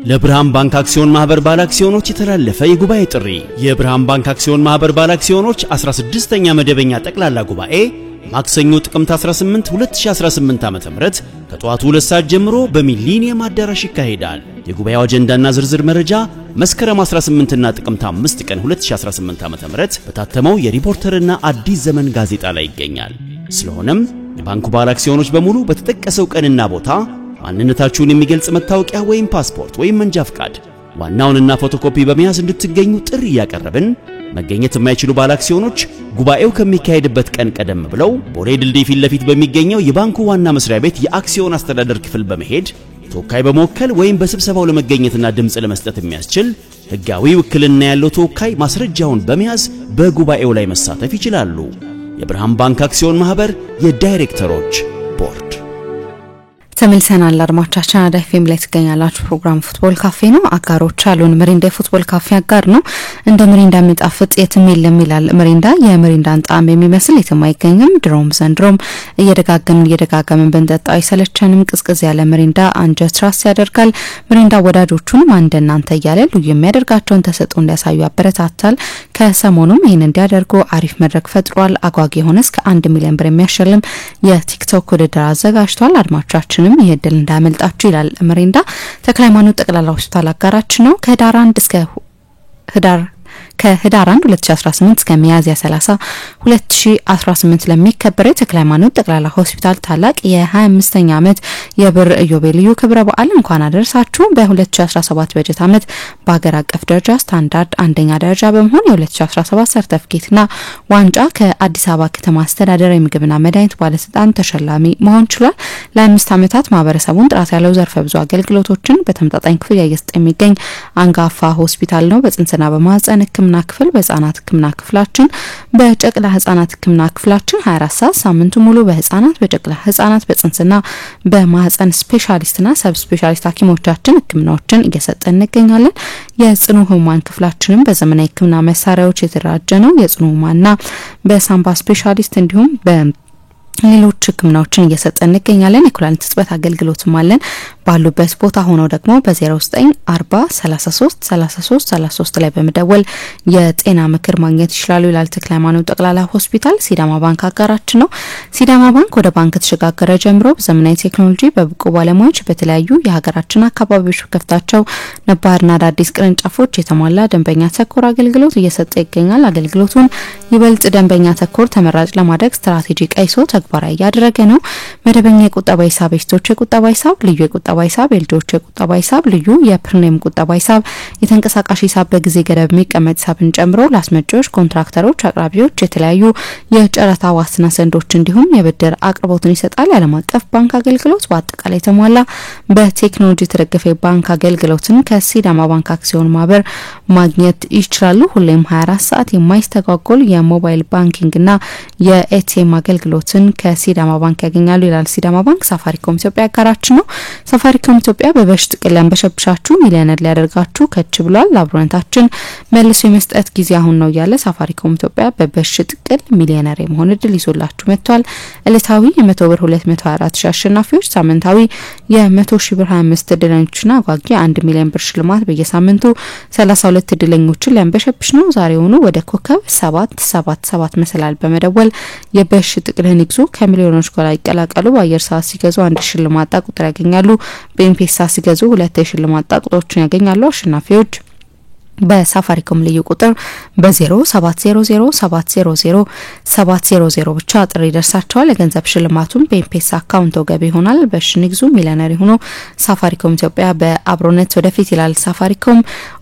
ለብርሃን ባንክ አክሲዮን ማህበር ባለ አክሲዮኖች የተላለፈ የጉባኤ ጥሪ የብርሃን ባንክ አክሲዮን ማህበር ባለ አክሲዮኖች 16ኛ መደበኛ ጠቅላላ ጉባኤ ማክሰኞ ጥቅምት 18 2018 ዓ.ም ከጠዋቱ 2 ሰዓት ጀምሮ በሚሊኒየም አዳራሽ ይካሄዳል። የጉባኤው አጀንዳና ዝርዝር መረጃ መስከረም 18 እና ጥቅምት 5 ቀን 2018 ዓ.ም በታተመው የሪፖርተርና አዲስ ዘመን ጋዜጣ ላይ ይገኛል። ስለሆነም የባንኩ ባለ አክሲዮኖች በሙሉ በተጠቀሰው ቀንና ቦታ ማንነታችሁን የሚገልጽ መታወቂያ ወይም ፓስፖርት ወይም መንጃ ፍቃድ ዋናውንና ፎቶኮፒ በመያዝ እንድትገኙ ጥሪ ያቀርብን። መገኘት የማይችሉ ባለ አክሲዮኖች ጉባኤው ከሚካሄድበት ቀን ቀደም ብለው ቦሌ ድልድይ ፊት ለፊት በሚገኘው የባንኩ ዋና መስሪያ ቤት የአክሲዮን አስተዳደር ክፍል በመሄድ ተወካይ በመወከል ወይም በስብሰባው ለመገኘትና ድምጽ ለመስጠት የሚያስችል ህጋዊ ውክልና ያለው ተወካይ ማስረጃውን በመያዝ በጉባኤው ላይ መሳተፍ ይችላሉ። የብርሃን ባንክ አክሲዮን ማህበር የዳይሬክተሮች ቦርድ ተመልሰናል። አድማጮቻችን አዳ ኤፍኤም ላይ ተገኛላችሁ። ፕሮግራም ፉትቦል ካፌ ነው። አጋሮች አሉን። መሪንዳ ፉትቦል ካፌ አጋር ነው። እንደ መሪንዳ የሚጣፍጥ የትም የለም ይላል መሪንዳ። የመሪንዳን ጣዕም የሚመስል የትም አይገኝም። ድሮም ዘንድሮም እየደጋገምን ብንጠጣው አይሰለቸንም። ቅዝቅዝ ያለ መሪንዳ አንጀት ራስ ያደርጋል። መሪንዳ ወዳጆቹንም እንደናንተ እያለ ልዩ የሚያደርጋቸውን ተሰጥኦ እንዲያሳዩ ያበረታታል። ከሰሞኑም ይህን እንዲያደርጉ አሪፍ መድረክ ፈጥሯል። አጓጊ የሆነ እስከ 1 ሚሊዮን ብር የሚያሸልም የቲክቶክ ውድድር አዘጋጅቷል። አድማጮቻችን ይሄድል እንዳመልጣችሁ ይላል መሪንዳ። ተክለ ሃይማኖት ጠቅላላ ሆስፒታል አጋራችን ነው። ከህዳር 1 2018 እስከ ሚያዝያ 30 2018 ለሚከበረው ተክለ ሃይማኖት ጠቅላላ ሆስፒታል ታላቅ የ25ኛ ዓመት የብር ኢዮቤልዩ ክብረ በዓል እንኳን አደረሳችሁ። በ2017 በጀት ዓመት በአገር አቀፍ ደረጃ ስታንዳርድ አንደኛ ደረጃ በመሆን የ2017 ሰርተፊኬትና ዋንጫ ከአዲስ አበባ ከተማ አስተዳደር የምግብና መድኃኒት ባለስልጣን ተሸላሚ መሆን ችሏል። ለ5 ዓመታት ማህበረሰቡን ጥራት ያለው ዘርፈ ብዙ አገልግሎቶችን በተመጣጣኝ ክፍያ እየሰጠ የሚገኝ አንጋፋ ሆስፒታል ነው። በጽንስና በማህፀን ህክምና ክፍል፣ በህፃናት ህክምና ክፍላችን፣ በጨቅላ ህፃናት ህክምና ክፍላችን 24 ሰዓት ሳምንቱ ሙሉ በህፃናት፣ በጨቅላ ህፃናት፣ በጽንስና በማህፀን ስፔሻሊስትና ሰብ ስፔሻሊስት ሐኪሞቻችን ህክምናዎችን እየሰጠን እንገኛለን። የጽኑ ህሙማን ክፍላችንም በዘመናዊ ህክምና መሳሪያዎች የተደራጀ ነው። የጽኑ ህሙማንና በሳምባ ስፔሻሊስት እንዲሁም ሌሎች ህክምናዎችን እየሰጠን እንገኛለን። የኩላሊት እጥበት አገልግሎትም አለን። ባሉበት ቦታ ሆነው ደግሞ በ0940 33 33 33 ላይ በመደወል የጤና ምክር ማግኘት ይችላሉ ይላል ተክለ ሃይማኖት ጠቅላላ ሆስፒታል። ሲዳማ ባንክ አጋራችን ነው። ሲዳማ ባንክ ወደ ባንክ ተሸጋገረ ጀምሮ በዘመናዊ ቴክኖሎጂ በብቁ ባለሙያዎች በተለያዩ የሀገራችን አካባቢዎች ከፍታቸው ነባርና አዳዲስ ቅርንጫፎች የተሟላ ደንበኛ ተኮር አገልግሎት እየሰጠ ይገኛል። አገልግሎቱን ይበልጥ ደንበኛ ተኮር ተመራጭ ለማድረግ ስትራቴጂ ቀይሶ ተግባራዊ ያደረገ ነው። መደበኛ የቁጠባ ሂሳብ፣ የሴቶች የቁጠባ ሂሳብ፣ ልዩ የቁጠባ ሂሳብ፣ የልጆች የቁጠባ ሂሳብ፣ ልዩ የፕሪሚየም ቁጠባ ሂሳብ፣ የተንቀሳቃሽ ሂሳብ በጊዜ ገደብ የሚቀመጥ ሂሳብን ጨምሮ ለአስመጪዎች፣ ኮንትራክተሮች፣ አቅራቢዎች የተለያዩ የጨረታ ዋስትና ሰነዶች እንዲሁም የብድር አቅርቦትን ይሰጣል። የዓለም አቀፍ ባንክ አገልግሎት በአጠቃላይ የተሟላ በቴክኖሎጂ የተደገፈ ባንክ አገልግሎትን ከሲዳማ ባንክ አክሲዮን ማህበር ማግኘት ይችላሉ። ሁሌም 24 ሰዓት የማይስተጓጎል የሞባይል ባንኪንግና የኤቲኤም አገልግሎትን ከሲዳማ ባንክ ያገኛሉ ይላል ሲዳማ ባንክ። ሳፋሪኮም ኢትዮጵያ አጋራችን ነው። ሳፋሪኮም ኢትዮጵያ በበሽ ጥቅል ያንበሸብሻችሁ ሚሊዮነር ሊያደርጋችሁ ከች ብሏል። አብሮነታችን መልሶ የመስጠት ጊዜ አሁን ነው ያለ ሳፋሪኮም ኢትዮጵያ በበሽ ጥቅል ሚሊዮነር የመሆን እድል ይዞላችሁ መጥቷል። ዕለታዊ የ100 ብር 224 ሺህ አሸናፊዎች፣ ሳምንታዊ የ100 ሺህ ብር 25 እድለኞችና አጓጊ 1 ሚሊዮን ብር ሽልማት በየሳምንቱ 32 እድለኞችን ሊያንበሸብሽ ነው። ዛሬውኑ ወደ ኮከብ 777 መሰላል በመደወል የበሽ ጥቅልን ይግዙ። ከሚሊዮኖች ጋር ይቀላቀሉ። በአየር ሰዓት ሲገዙ 1 ሽልማት ቁጥር ያገኛሉ። በኤምፔሳ ሲገዙ 2 ሽልማት ቁጥሮችን ያገኛሉ። አሸናፊዎች በሳፋሪኮም ልዩ ቁጥር በ0700700700 ብቻ ጥሪ ደርሳቸዋል። የገንዘብ ሽልማቱን በኤምፔሳ አካውንት ገቢ ይሆናል። በሽንግዙ ሚሊዮነር ሆኖ ሳፋሪኮም ኢትዮጵያ በአብሮነት ወደፊት ይላል ሳፋሪኮም።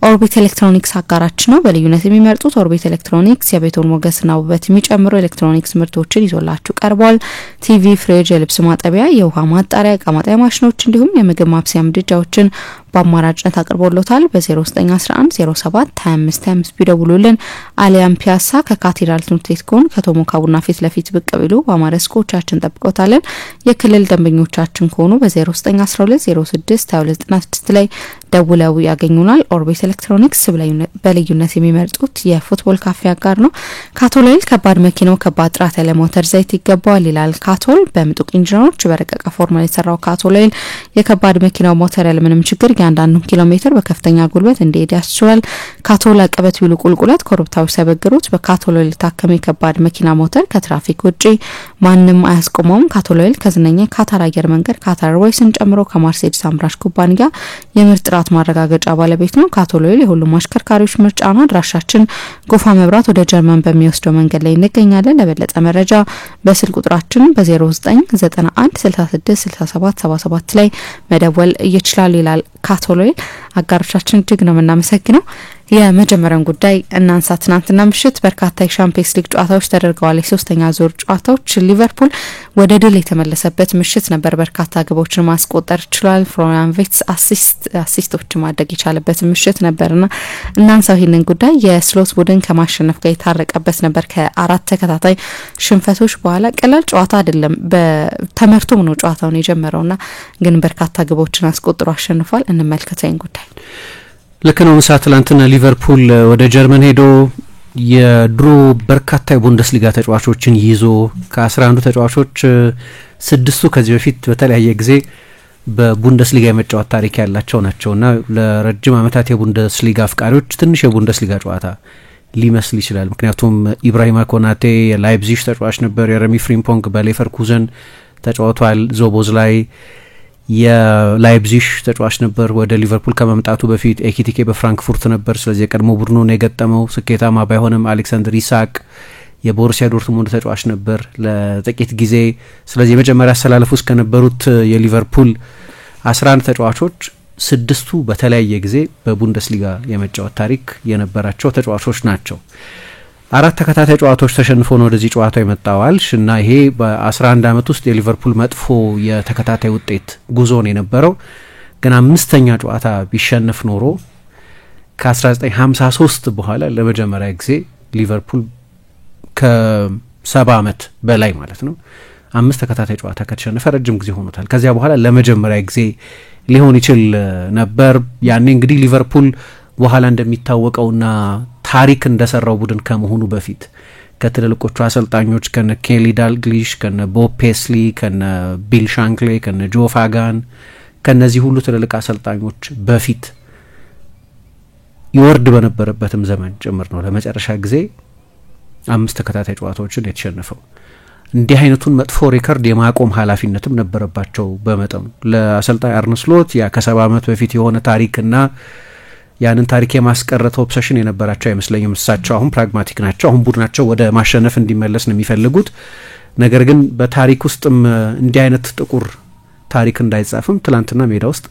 ኦርቢት ኤሌክትሮኒክስ አጋራችን ነው። በልዩነት የሚመርጡት ኦርቢት ኤሌክትሮኒክስ የቤቱን ሞገስና ውበት የሚጨምሩ ኤሌክትሮኒክስ ምርቶችን ይዞላችሁ ቀርቧል። ቲቪ፣ ፍሪጅ፣ የልብስ ማጠቢያ፣ የውሃ ማጣሪያ፣ ዕቃ ማጠቢያ ማሽኖች እንዲሁም የምግብ ማብሰያ ምድጃዎችን በአማራጭነት አቅርቦሎታል። በ0911 07 25 ቢደውሉልን አሊያም ፒያሳ ከካቴድራል ትምህርት ቤት ጎን ከቶሞካ ቡና ፊት ለፊት ብቅ ቢሉ በአማረስኮቻችን ጠብቆታለን። የክልል ደንበኞቻችን ከሆኑ በ0912 06 2296 ላይ ደውለው ያገኙናል። ኦርቢት ኤሌክትሮኒክስ በልዩነት የሚመርጡት የፉትቦል ካፌ አጋር ነው። ካቶል ኦይል ከባድ መኪናው ከባድ ጥራት ያለ ሞተር ዘይት ይገባዋል ይላል ካቶል። በምጡቅ ኢንጂነሮች በረቀቀ ፎርሙላ የተሰራው ካቶል ኦይል የከባድ መኪናው ሞተር ያለ ምንም ችግር ያንዳንዱ ኪሎ ሜትር በከፍተኛ ጉልበት እንዲሄድ ያስችላል። ካቶል አቀበት ቢሉ ቁልቁለት ኮረብታዎች ሳይበግሩት በካቶል ኦይል የታከመ የከባድ መኪና ሞተር ከትራፊክ ውጪ ማንም አያስቆመውም። ካቶል ኦይል ከዝነኛ ካታር አየር መንገድ ካታር ኤርዌይስን ጨምሮ ከማርሴዲስ አምራች ኩባንያ የምርት ጥራት ማረጋገጫ ባለቤት ነው። ካቶል ኦይል የሁሉም አሽከርካሪዎች ምርጫ ነው። አድራሻችን ጎፋ መብራት ወደ ጀርመን በሚወስደው መንገድ ላይ እንገኛለን። ለበለጠ መረጃ በስልክ ቁጥራችን በ0991 66 67 77 ላይ መደወል ይችላል ይላል ካቶል ኦይል። አጋሮቻችን እጅግ ነው የምናመሰግነው። የመጀመሪያውን ጉዳይ እናንሳ። ትናንትና ምሽት በርካታ የሻምፒየንስ ሊግ ጨዋታዎች ተደርገዋል። የሶስተኛ ዙር ጨዋታዎች ሊቨርፑል ወደ ድል የተመለሰበት ምሽት ነበር። በርካታ ግቦችን ማስቆጠር ችሏል። ፍሎሪያን ቪርትዝ አሲስቶችን ማድረግ የቻለበት ምሽት ነበርና እናንሳው ይህንን ጉዳይ። የስሎት ቡድን ከማሸነፍ ጋር የታረቀበት ነበር። ከአራት ተከታታይ ሽንፈቶች በኋላ ቀላል ጨዋታ አይደለም። በተመርቶም ነው ጨዋታውን የጀመረውና ግን በርካታ ግቦችን አስቆጥሮ አሸንፏል። እንመልከተው ይህን ጉዳይ። ልክ ነው። ምሳ ትላንትና ሊቨርፑል ወደ ጀርመን ሄዶ የድሮ በርካታ የቡንደስሊጋ ተጫዋቾችን ይዞ ከ11 ተጫዋቾች 6ቱ ከዚህ በፊት በተለያየ ጊዜ በቡንደስሊጋ የመጫወት ታሪክ ያላቸው ናቸውና ለረጅም ዓመታት የቡንደስሊጋ አፍቃሪዎች ትንሽ የቡንደስሊጋ ጨዋታ ሊመስል ይችላል። ምክንያቱም ኢብራሂማ ኮናቴ የላይፕዚግ ተጫዋች ነበር። የረሚ ፍሪምፖንግ በሌቨርኩዘን ተጫውቷል። ዞቦዝ ላይ የላይፕዚግ ተጫዋች ነበር። ወደ ሊቨርፑል ከመምጣቱ በፊት ኤኪቲኬ በፍራንክፉርት ነበር። ስለዚህ የቀድሞ ቡድኑን የገጠመው ስኬታማ ባይሆንም አሌክሳንደር ኢሳቅ የቦሩሲያ ዶርትሙንድ ተጫዋች ነበር ለጥቂት ጊዜ። ስለዚህ የመጀመሪያ አሰላለፍ ውስጥ ከነበሩት የሊቨርፑል 11 ተጫዋቾች 6ቱ በተለያየ ጊዜ በቡንደስሊጋ የመጫወት ታሪክ የነበራቸው ተጫዋቾች ናቸው። 4 ተከታታይ ጨዋታዎች ተሸንፎ ነው ወደዚህ ጨዋታ የመጣዋል እና ይሄ በ11 ዓመት ውስጥ የሊቨርፑል መጥፎ የተከታታይ ውጤት ጉዞ ነው የነበረው። ግን 5ኛ ጨዋታ ቢሸነፍ ኖሮ ከ1953 በኋላ ለመጀመሪያ ጊዜ ሊቨርፑል ከ70 ዓመት በላይ ማለት ነው 5 ተከታታይ ጨዋታ ከተሸነፈ ረጅም ጊዜ ሆኖታል። ከዚያ በኋላ ለመጀመሪያ ጊዜ ሊሆን ይችል ነበር። ያኔ እንግዲህ ሊቨርፑል በኋላ እንደሚታወቀውና ታሪክ እንደሰራው ቡድን ከመሆኑ በፊት ከትልልቆቹ አሰልጣኞች ከነ ኬሊ ዳልግሊሽ ከነ ቦብ ፔስሊ ከነ ቢል ሻንክሌ ከነ ጆ ፋጋን ከነዚህ ሁሉ ትልልቅ አሰልጣኞች በፊት ይወርድ በነበረበትም ዘመን ጭምር ነው ለመጨረሻ ጊዜ 5 ተከታታይ ጨዋታዎችን የተሸነፈው። እንዲህ አይነቱን መጥፎ ሪከርድ የማቆም ኃላፊነትም ነበረባቸው በመጠኑ ለአሰልጣኝ አርነ ስሎት ያ ከ70 ዓመት በፊት የሆነ ታሪክና ያንን ታሪክ የማስቀረት ኦብሰሽን የነበራቸው አይመስለኝም። እሳቸው አሁን ፕራግማቲክ ናቸው። አሁን ቡድናቸው ወደ ማሸነፍ እንዲመለስ ነው የሚፈልጉት። ነገር ግን በታሪክ ውስጥም እንዲህ አይነት ጥቁር ታሪክ እንዳይጻፍም ትላንትና ሜዳ ውስጥ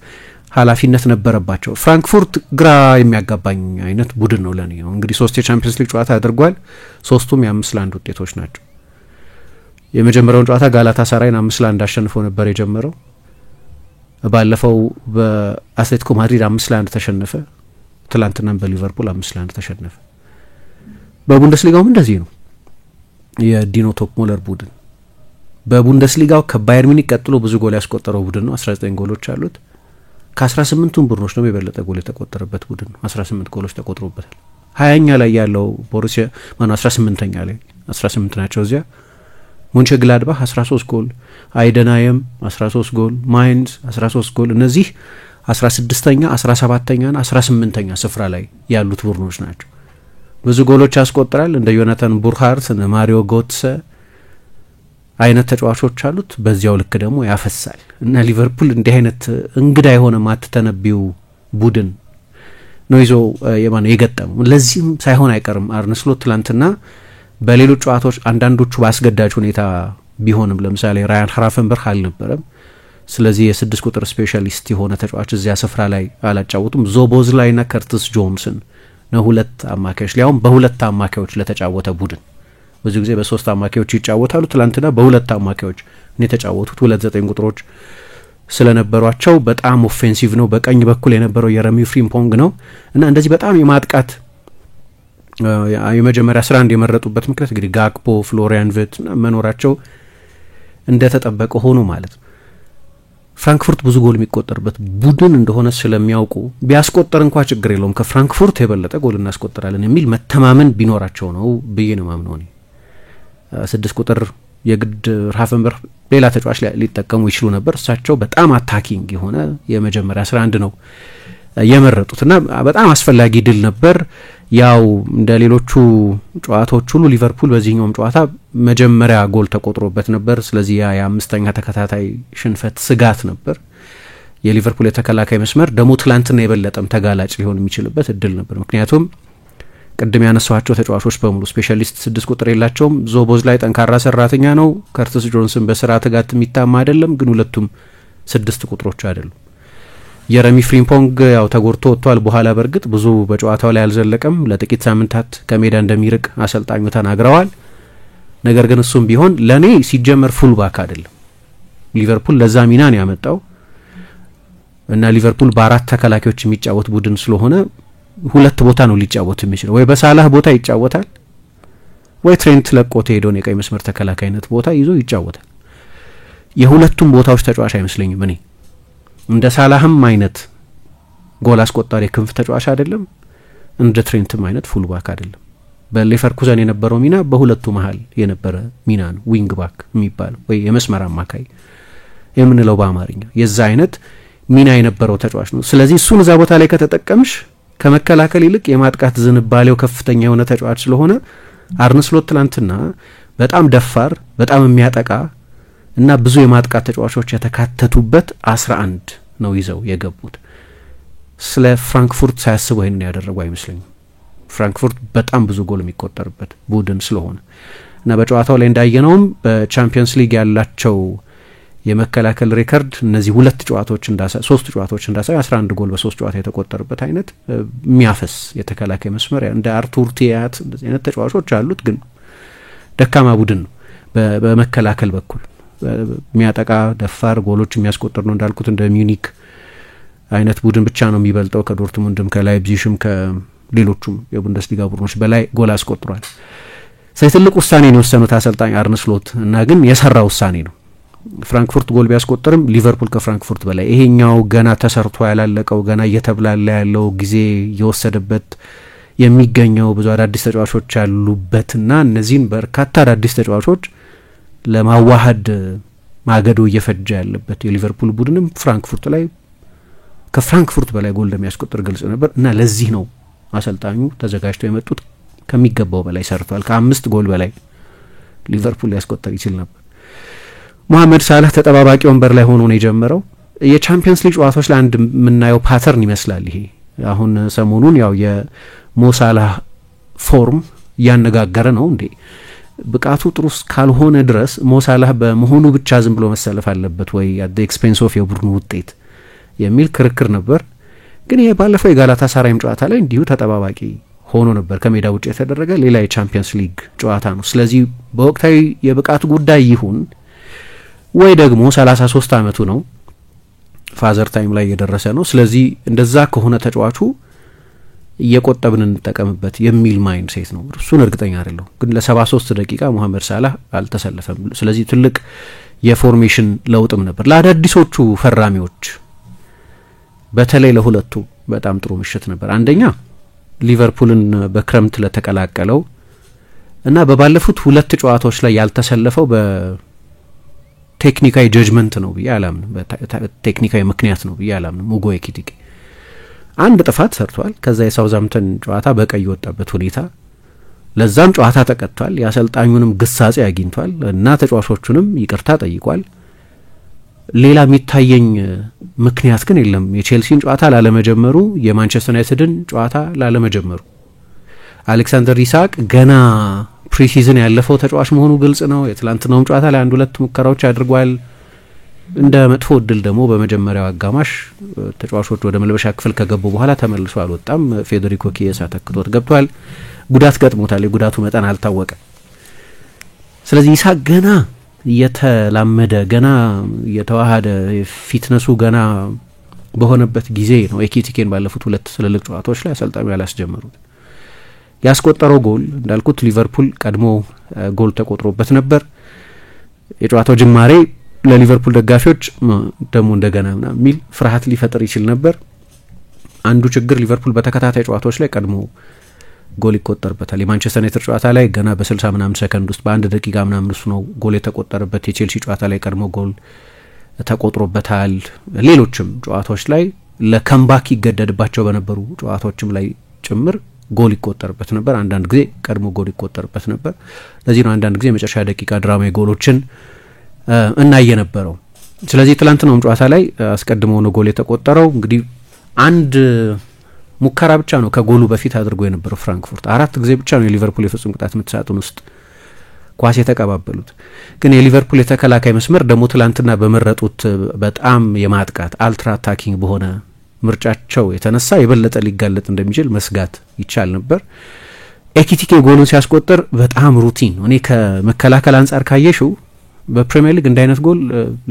ኃላፊነት ነበረባቸው። ፍራንክፉርት ግራ የሚያጋባኝ አይነት ቡድን ነው ለኔ። እንግዲህ 3 የቻምፒየንስ ሊግ ጨዋታ አድርጓል። 3ቱም የ5-1 ውጤቶች ናቸው። የመጀመሪያውን ጨዋታ ጋላታሳራይን 5-1 አሸንፎ ነበር የጀመረው። ባለፈው በአትሌቲኮ ማድሪድ 5-1 ተሸነፈ። ትላንትናም በሊቨርፑል 5-1 ተሸነፈ። በቡንደስሊጋውም እንደዚህ ነው። የዲኖ ቶፕሞለር ቡድን በቡንደስሊጋው ከባየር ሚኒክ ቀጥሎ ብዙ ጎል ያስቆጠረው ቡድን ነው። 19 ጎሎች አሉት። ከ18ቱም ቡድኖች ደግሞ የበለጠ ጎል የተቆጠረበት ቡድን ነው። 18 ጎሎች ተቆጥሮበታል። 20ኛ ላይ ያለው ቦሩሲያ 18ኛ ላይ 18 ናቸው እዚያ። ሙንቸግላድባህ 13 ጎል፣ አይደናየም 13 ጎል፣ ማይንዝ 13 ጎል። እነዚህ 16ኛ 17ኛና 18ኛ ስፍራ ላይ ያሉት ቡድኖች ናቸው። ብዙ ጎሎች ያስቆጥራል። እንደ ዮናታን ቡርሃርት እና ማሪዮ ጎትሰ አይነት ተጫዋቾች አሉት። በዚያው ልክ ደግሞ ያፈሳል እና ሊቨርፑል እንዲህ አይነት እንግዳ የሆነ ማትተነቢው ቡድን ነው ይዞ የገጠመው። ለዚህም ሳይሆን አይቀርም አርነ ስሎት ትላንትና በሌሎች ጨዋታዎች አንዳንዶቹ ባስገዳጅ ሁኔታ ቢሆንም ለምሳሌ ራያን ሀራፈንበርግ አልነበረም። ስለዚህ የ6 ቁጥር ስፔሻሊስት የሆነ ተጫዋች እዚያ ስፍራ ላይ አላጫወቱም። ዞቦዝ ላይና ከርትስ ጆንሰን ነው 2 አማካዮች ሊያውም በ2 አማካዮች ለተጫወተ ቡድን ብዙ ጊዜ በ3 አማካዮች ይጫወታሉ። ትላንትና በ2 አማካዮች ነው የተጫወቱት። 2 ቁጥሮች ስለነበሯቸው በጣም ኦፌንሲቭ ነው። በቀኝ በኩል የነበረው የረሚ ፍሪምፖንግ ነው እና እንደዚህ በጣም የማጥቃት የመጀመሪያ 11 የመረጡበት ምክንያት እንግዲህ ጋክፖ፣ ፍሎሪያን ቪርትዝ መኖራቸው እንደተጠበቀ ሆኖ ማለት ነው። ፍራንክፉርት ብዙ ጎል የሚቆጠርበት ቡድን እንደሆነ ስለሚያውቁ ቢያስቆጠር እንኳ ችግር የለውም ከፍራንክፉርት የበለጠ ጎል እናስቆጥራለን የሚል መተማመን ቢኖራቸው ነው ብዬ ነው ማምነው እኔ። 6 ቁጥር የግድ ራፈንበርግ ሌላ ተጫዋች ሊጠቀሙ ይችሉ ነበር። እሳቸው በጣም አታኪንግ የሆነ የመጀመሪያ 11 ነው የመረጡትና በጣም አስፈላጊ ድል ነበር። ያው እንደ ሌሎቹ ጨዋታዎች ሁሉ ሊቨርፑል በዚህኛውም ጨዋታ መጀመሪያ ጎል ተቆጥሮበት ነበር። ስለዚህ የአምስተኛ ተከታታይ ሽንፈት ስጋት ነበር። የሊቨርፑል የተከላካይ መስመር ደግሞ ትላንትና የበለጠም ተጋላጭ ሊሆን የሚችልበት እድል ነበር። ምክንያቱም ቅድም ያነሳኋቸው ተጫዋቾች በሙሉ ስፔሻሊስት 6 ቁጥር የላቸውም። ዞቦዝ ላይ ጠንካራ ሰራተኛ ነው። ከርትስ ጆንስን በስራ ትጋት የሚታማ አይደለም፣ ግን ሁለቱም 6 ቁጥሮች አይደሉም። የረሚ ፍሪምፖንግ ያው ተጎድቶ ወጥቷል። በኋላ በእርግጥ ብዙ በጨዋታው ላይ አልዘለቀም። ለጥቂት ሳምንታት ከሜዳ እንደሚርቅ አሰልጣኙ ተናግረዋል። ነገር ግን እሱም ቢሆን ለኔ ሲጀመር ፉል ባክ አይደለም። ሊቨርፑል ለዛ ሚና ነው ያመጣው እና ሊቨርፑል በአራት ተከላካዮች የሚጫወት ቡድን ስለሆነ ሁለት ቦታ ነው ሊጫወት የሚችለው። ወይ በሳላህ ቦታ ይጫወታል፣ ወይ ትሬንት ለቆት ሄዶን የቀይ መስመር ተከላካይነት ቦታ ይዞ ይጫወታል። የሁለቱም ቦታዎች ተጫዋች አይመስለኝም እኔ። እንደ ሳላህም አይነት ጎል አስቆጣሪ ክንፍ ተጫዋች አይደለም፣ እንደ ትሬንትም አይነት ፉል ባክ አይደለም። በሌቨርኩዘን የነበረው ሚና በሁለቱ መሀል የነበረ ሚና ነው፣ ዊንግ ባክ የሚባለው ወይ የመስመር አማካይ የምንለው በአማርኛ የዛ አይነት ሚና የነበረው ተጫዋች ነው። ስለዚህ እሱን እዛ ቦታ ላይ ከተጠቀምሽ ከመከላከል ይልቅ የማጥቃት ዝንባሌው ከፍተኛ የሆነ ተጫዋች ስለሆነ አርነ ስሎት ትላንትና በጣም ደፋር፣ በጣም የሚያጠቃ እና ብዙ የማጥቃት ተጫዋቾች የተካተቱበት 11 ነው ይዘው የገቡት። ስለ ፍራንክፉርት ሳያስቡ ይሄንን ያደረጉ አይመስለኝም። ፍራንክፉርት በጣም ብዙ ጎል የሚቆጠርበት ቡድን ስለሆነ እና በጨዋታው ላይ እንዳየነውም በቻምፒየንስ ሊግ ያላቸው የመከላከል ሪከርድ እነዚህ ሶስት ጨዋታዎች እንዳሳዩ 11 ጎል በ3 ጨዋታ የተቆጠረበት አይነት የሚያፈስ የተከላካይ መስመር እንደ አርቱር ቲያት እንደዚህ አይነት ተጫዋቾች አሉት፣ ግን ደካማ ቡድን ነው በመከላከል በኩል። የሚያጠቃ ደፋር ጎሎች የሚያስቆጥር ነው እንዳልኩት እንደ ሚዩኒክ አይነት ቡድን ብቻ ነው የሚበልጠው። ከዶርትሙንድም ከላይፕዚግም ከሌሎቹም የቡንደስሊጋ ቡድኖች በላይ ጎል አስቆጥሯል። ስለዚህ ትልቅ ውሳኔ ነው የወሰኑት አሰልጣኝ አርነ ስሎት እና ግን የሰራ ውሳኔ ነው። ፍራንክፉርት ጎል ቢያስቆጥርም ሊቨርፑል ከፍራንክፉርት በላይ ይሄኛው ገና ተሰርቶ ያላለቀው ገና እየተብላላ ያለው ጊዜ እየወሰደበት የሚገኘው ብዙ አዳዲስ ተጫዋቾች ያሉበትና እነዚህን በርካታ አዳዲስ ተጫዋቾች ለማዋሃድ ማገዶ እየፈጀ ያለበት የሊቨርፑል ቡድንም ፍራንክፉርት ላይ ከፍራንክፉርት በላይ ጎል እንደሚያስቆጥር ግልጽ ነበር እና ለዚህ ነው አሰልጣኙ ተዘጋጅተው የመጡት። ከሚገባው በላይ ሰርቷል። ከ5 ጎል በላይ ሊቨርፑል ሊያስቆጥር ይችል ነበር። ሙሐመድ ሳላህ ተጠባባቂ ወንበር ላይ ሆኖ ነው የጀመረው። የቻምፒየንስ ሊግ ጨዋታዎች ላይ አንድ የምናየው ፓተርን ይመስላል ይሄ። አሁን ሰሞኑን ያው የሞሳላህ ፎርም እያነጋገረ ነው። እንዴ ብቃቱ ጥሩ ካልሆነ ድረስ ሞሳላህ በመሆኑ ብቻ ዝም ብሎ መሰለፍ አለበት ወይ አት ኤክስፔንስ ኦፍ የቡድኑ ውጤት የሚል ክርክር ነበር። ግን ይሄ ባለፈው የጋላታ ሳራይም ጨዋታ ላይ እንዲሁ ተጠባባቂ ሆኖ ነበር። ከሜዳ ውጭ የተደረገ ሌላ የቻምፒየንስ ሊግ ጨዋታ ነው። ስለዚህ በወቅታዊ የብቃት ጉዳይ ይሁን ወይ ደግሞ 33 አመቱ ነው፣ ፋዘር ታይም ላይ የደረሰ ነው። ስለዚህ እንደዛ ከሆነ ተጫዋቹ እየቆጠብን እንጠቀምበት የሚል ማይንድ ሴት ነው። እሱን እርግጠኛ አይደለሁ። ግን ለ73 ደቂቃ ሙሐመድ ሳላህ አልተሰለፈም። ስለዚህ ትልቅ የፎርሜሽን ለውጥም ነበር ለአዳዲሶቹ ፈራሚዎች፣ በተለይ ለሁለቱ በጣም ጥሩ ምሽት ነበር። አንደኛ ሊቨርፑልን በክረምት ለተቀላቀለው እና በባለፉት 2 ጨዋታዎች ላይ ያልተሰለፈው በቴክኒካዊ ጀጅመንት ነው ብዬ አላምንም። በቴክኒካዊ ምክንያት ነው ብዬ አላምንም። ሙጎ ኤኪቲኬ አንድ ጥፋት ሰርቷል። ከዛ የሳውዛምፕተን ጨዋታ በቀይ ወጣበት ሁኔታ ለዛም ጨዋታ ተቀጥቷል። የአሰልጣኙንም ግሳጼ አግኝቷል እና ተጫዋቾቹንም ይቅርታ ጠይቋል። ሌላ የሚታየኝ ምክንያት ግን የለም። የቼልሲን ጨዋታ ላለመጀመሩ፣ የማንቸስተር ዩናይትድን ጨዋታ ላለመጀመሩ አሌክሳንደር ኢሳቅ ገና ፕሪሲዝን ያለፈው ተጫዋች መሆኑ ግልጽ ነው። የትላንትናውም ጨዋታ ላይ 1-2 ሙከራዎች አድርጓል። እንደ መጥፎ እድል ደግሞ በመጀመሪያው አጋማሽ ተጫዋቾች ወደ መልበሻ ክፍል ከገቡ በኋላ ተመልሶ አልወጣም። ፌዴሪኮ ኪየሳ ተክቶት ገብቷል። ጉዳት ገጥሞታል። የጉዳቱ መጠን አልታወቀም። ስለዚህ ኢሳቅ ገና እየተላመደ ገና እየተዋሃደ ፊትነሱ ገና በሆነበት ጊዜ ነው ኤኪቲኬን ባለፉት 2 ትልልቅ ጨዋታዎች ላይ አሰልጣኙ ያላስጀመሩት። ያስቆጠረው ጎል እንዳልኩት ሊቨርፑል ቀድሞ ጎል ተቆጥሮበት ነበር። የጨዋታው ጅማሬ ለሊቨርፑል ደጋፊዎች ደግሞ እንደገና ሚል ፍርሃት ሊፈጥር ይችል ነበር። አንዱ ችግር ሊቨርፑል በተከታታይ ጨዋታዎች ላይ ቀድሞ ጎል ይቆጠርበታል። የማንቸስተር ዩናይትድ ጨዋታ ላይ ገና በ60 ምናምን ሰከንድ ውስጥ በአንድ ደቂቃ ምናምን እሱ ነው ጎል የተቆጠረበት። የቼልሲ ጨዋታ ላይ ቀድሞ ጎል ተቆጥሮበታል። ሌሎችም ጨዋታዎች ላይ ለከምባክ ይገደድባቸው በነበሩ ጨዋታዎችም ላይ ጭምር ጎል ይቆጠርበት ነበር። አንዳንድ ጊዜ ቀድሞ ጎል ይቆጠርበት ነበር። ለዚህ ነው አንዳንድ ጊዜ የመጨረሻ ደቂቃ ድራማዊ ጎሎችን እናየ ነበረው። ስለዚህ ትላንትናውም ጨዋታ ላይ አስቀድሞ ነው ጎል የተቆጠረው። እንግዲህ አንድ ሙከራ ብቻ ነው ከጎሉ በፊት አድርጎ የነበረው ፍራንክፉርት። 4 ጊዜ ብቻ ነው የሊቨርፑል የፍጹም ቅጣት ምት ሳጥን ውስጥ ኳስ የተቀባበሉት። ግን የሊቨርፑል የተከላካይ መስመር ደግሞ ትላንትና በመረጡት በጣም የማጥቃት አልትራ አታኪንግ በሆነ ምርጫቸው የተነሳ የበለጠ ሊጋለጥ እንደሚችል መስጋት ይቻል ነበር። ኤኪቲኬ ጎሉን ሲያስቆጥር በጣም ሩቲን ነው። እኔ ከመከላከል አንጻር ካየሽው በፕሪሚየር ሊግ እንደ አይነት ጎል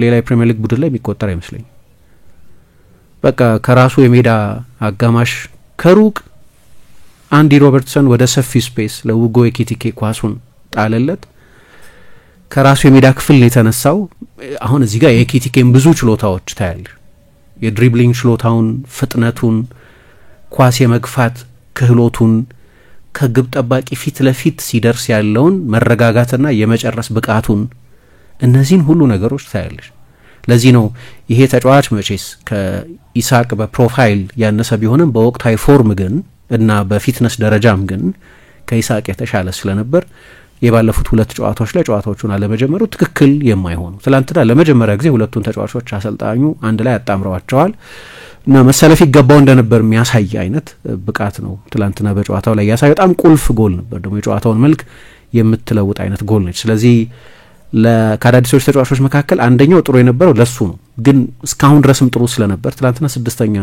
ሌላ የፕሪሚየር ሊግ ቡድን ላይ የሚቆጠር አይመስለኝም። በቃ ከራሱ የሜዳ አጋማሽ ከሩቅ አንዲ ሮበርትሰን ወደ ሰፊ ስፔስ ለውጎ ኤኪቲኬ ኳሱን ጣለለት። ከራሱ የሜዳ ክፍል ነው የተነሳው። አሁን እዚህ ጋር የኤኪቲኬን ብዙ ችሎታዎች ታያል። የድሪብሊንግ ችሎታውን፣ ፍጥነቱን፣ ኳስ የመግፋት ክህሎቱን፣ ከግብ ጠባቂ ፊት ለፊት ሲደርስ ያለውን መረጋጋትና የመጨረስ ብቃቱን፣ እነዚህን ሁሉ ነገሮች ታያለሽ። ለዚህ ነው ይሄ ተጫዋች መቼስ ከኢሳቅ በፕሮፋይል ያነሰ ቢሆንም በወቅታዊ ፎርም ግን እና በፊትነስ ደረጃም ግን ከኢሳቅ የተሻለ ስለነበር የባለፉት 2 ጨዋታዎች ላይ ጨዋታዎቹን አለመጀመሩ ትክክል የማይሆኑ ትላንትና ለመጀመሪያ ጊዜ ሁለቱን ተጫዋቾች አሰልጣኙ አንድ ላይ አጣምረዋቸዋል እና መሰለፍ ይገባው እንደነበር የሚያሳይ አይነት ብቃት ነው ትላንትና በጨዋታው ላይ ያሳየው። በጣም ቁልፍ ጎል ነበር፣ ደግሞ የጨዋታውን መልክ የምትለውጥ አይነት ጎል ነች። ስለዚህ ለካዳዲሶች ተጫዋቾች መካከል አንደኛው ጥሩ የነበረው ለሱ ነው። ግን እስካሁን ድረስም ጥሩ ስለነበር ትላንትና 6ኛ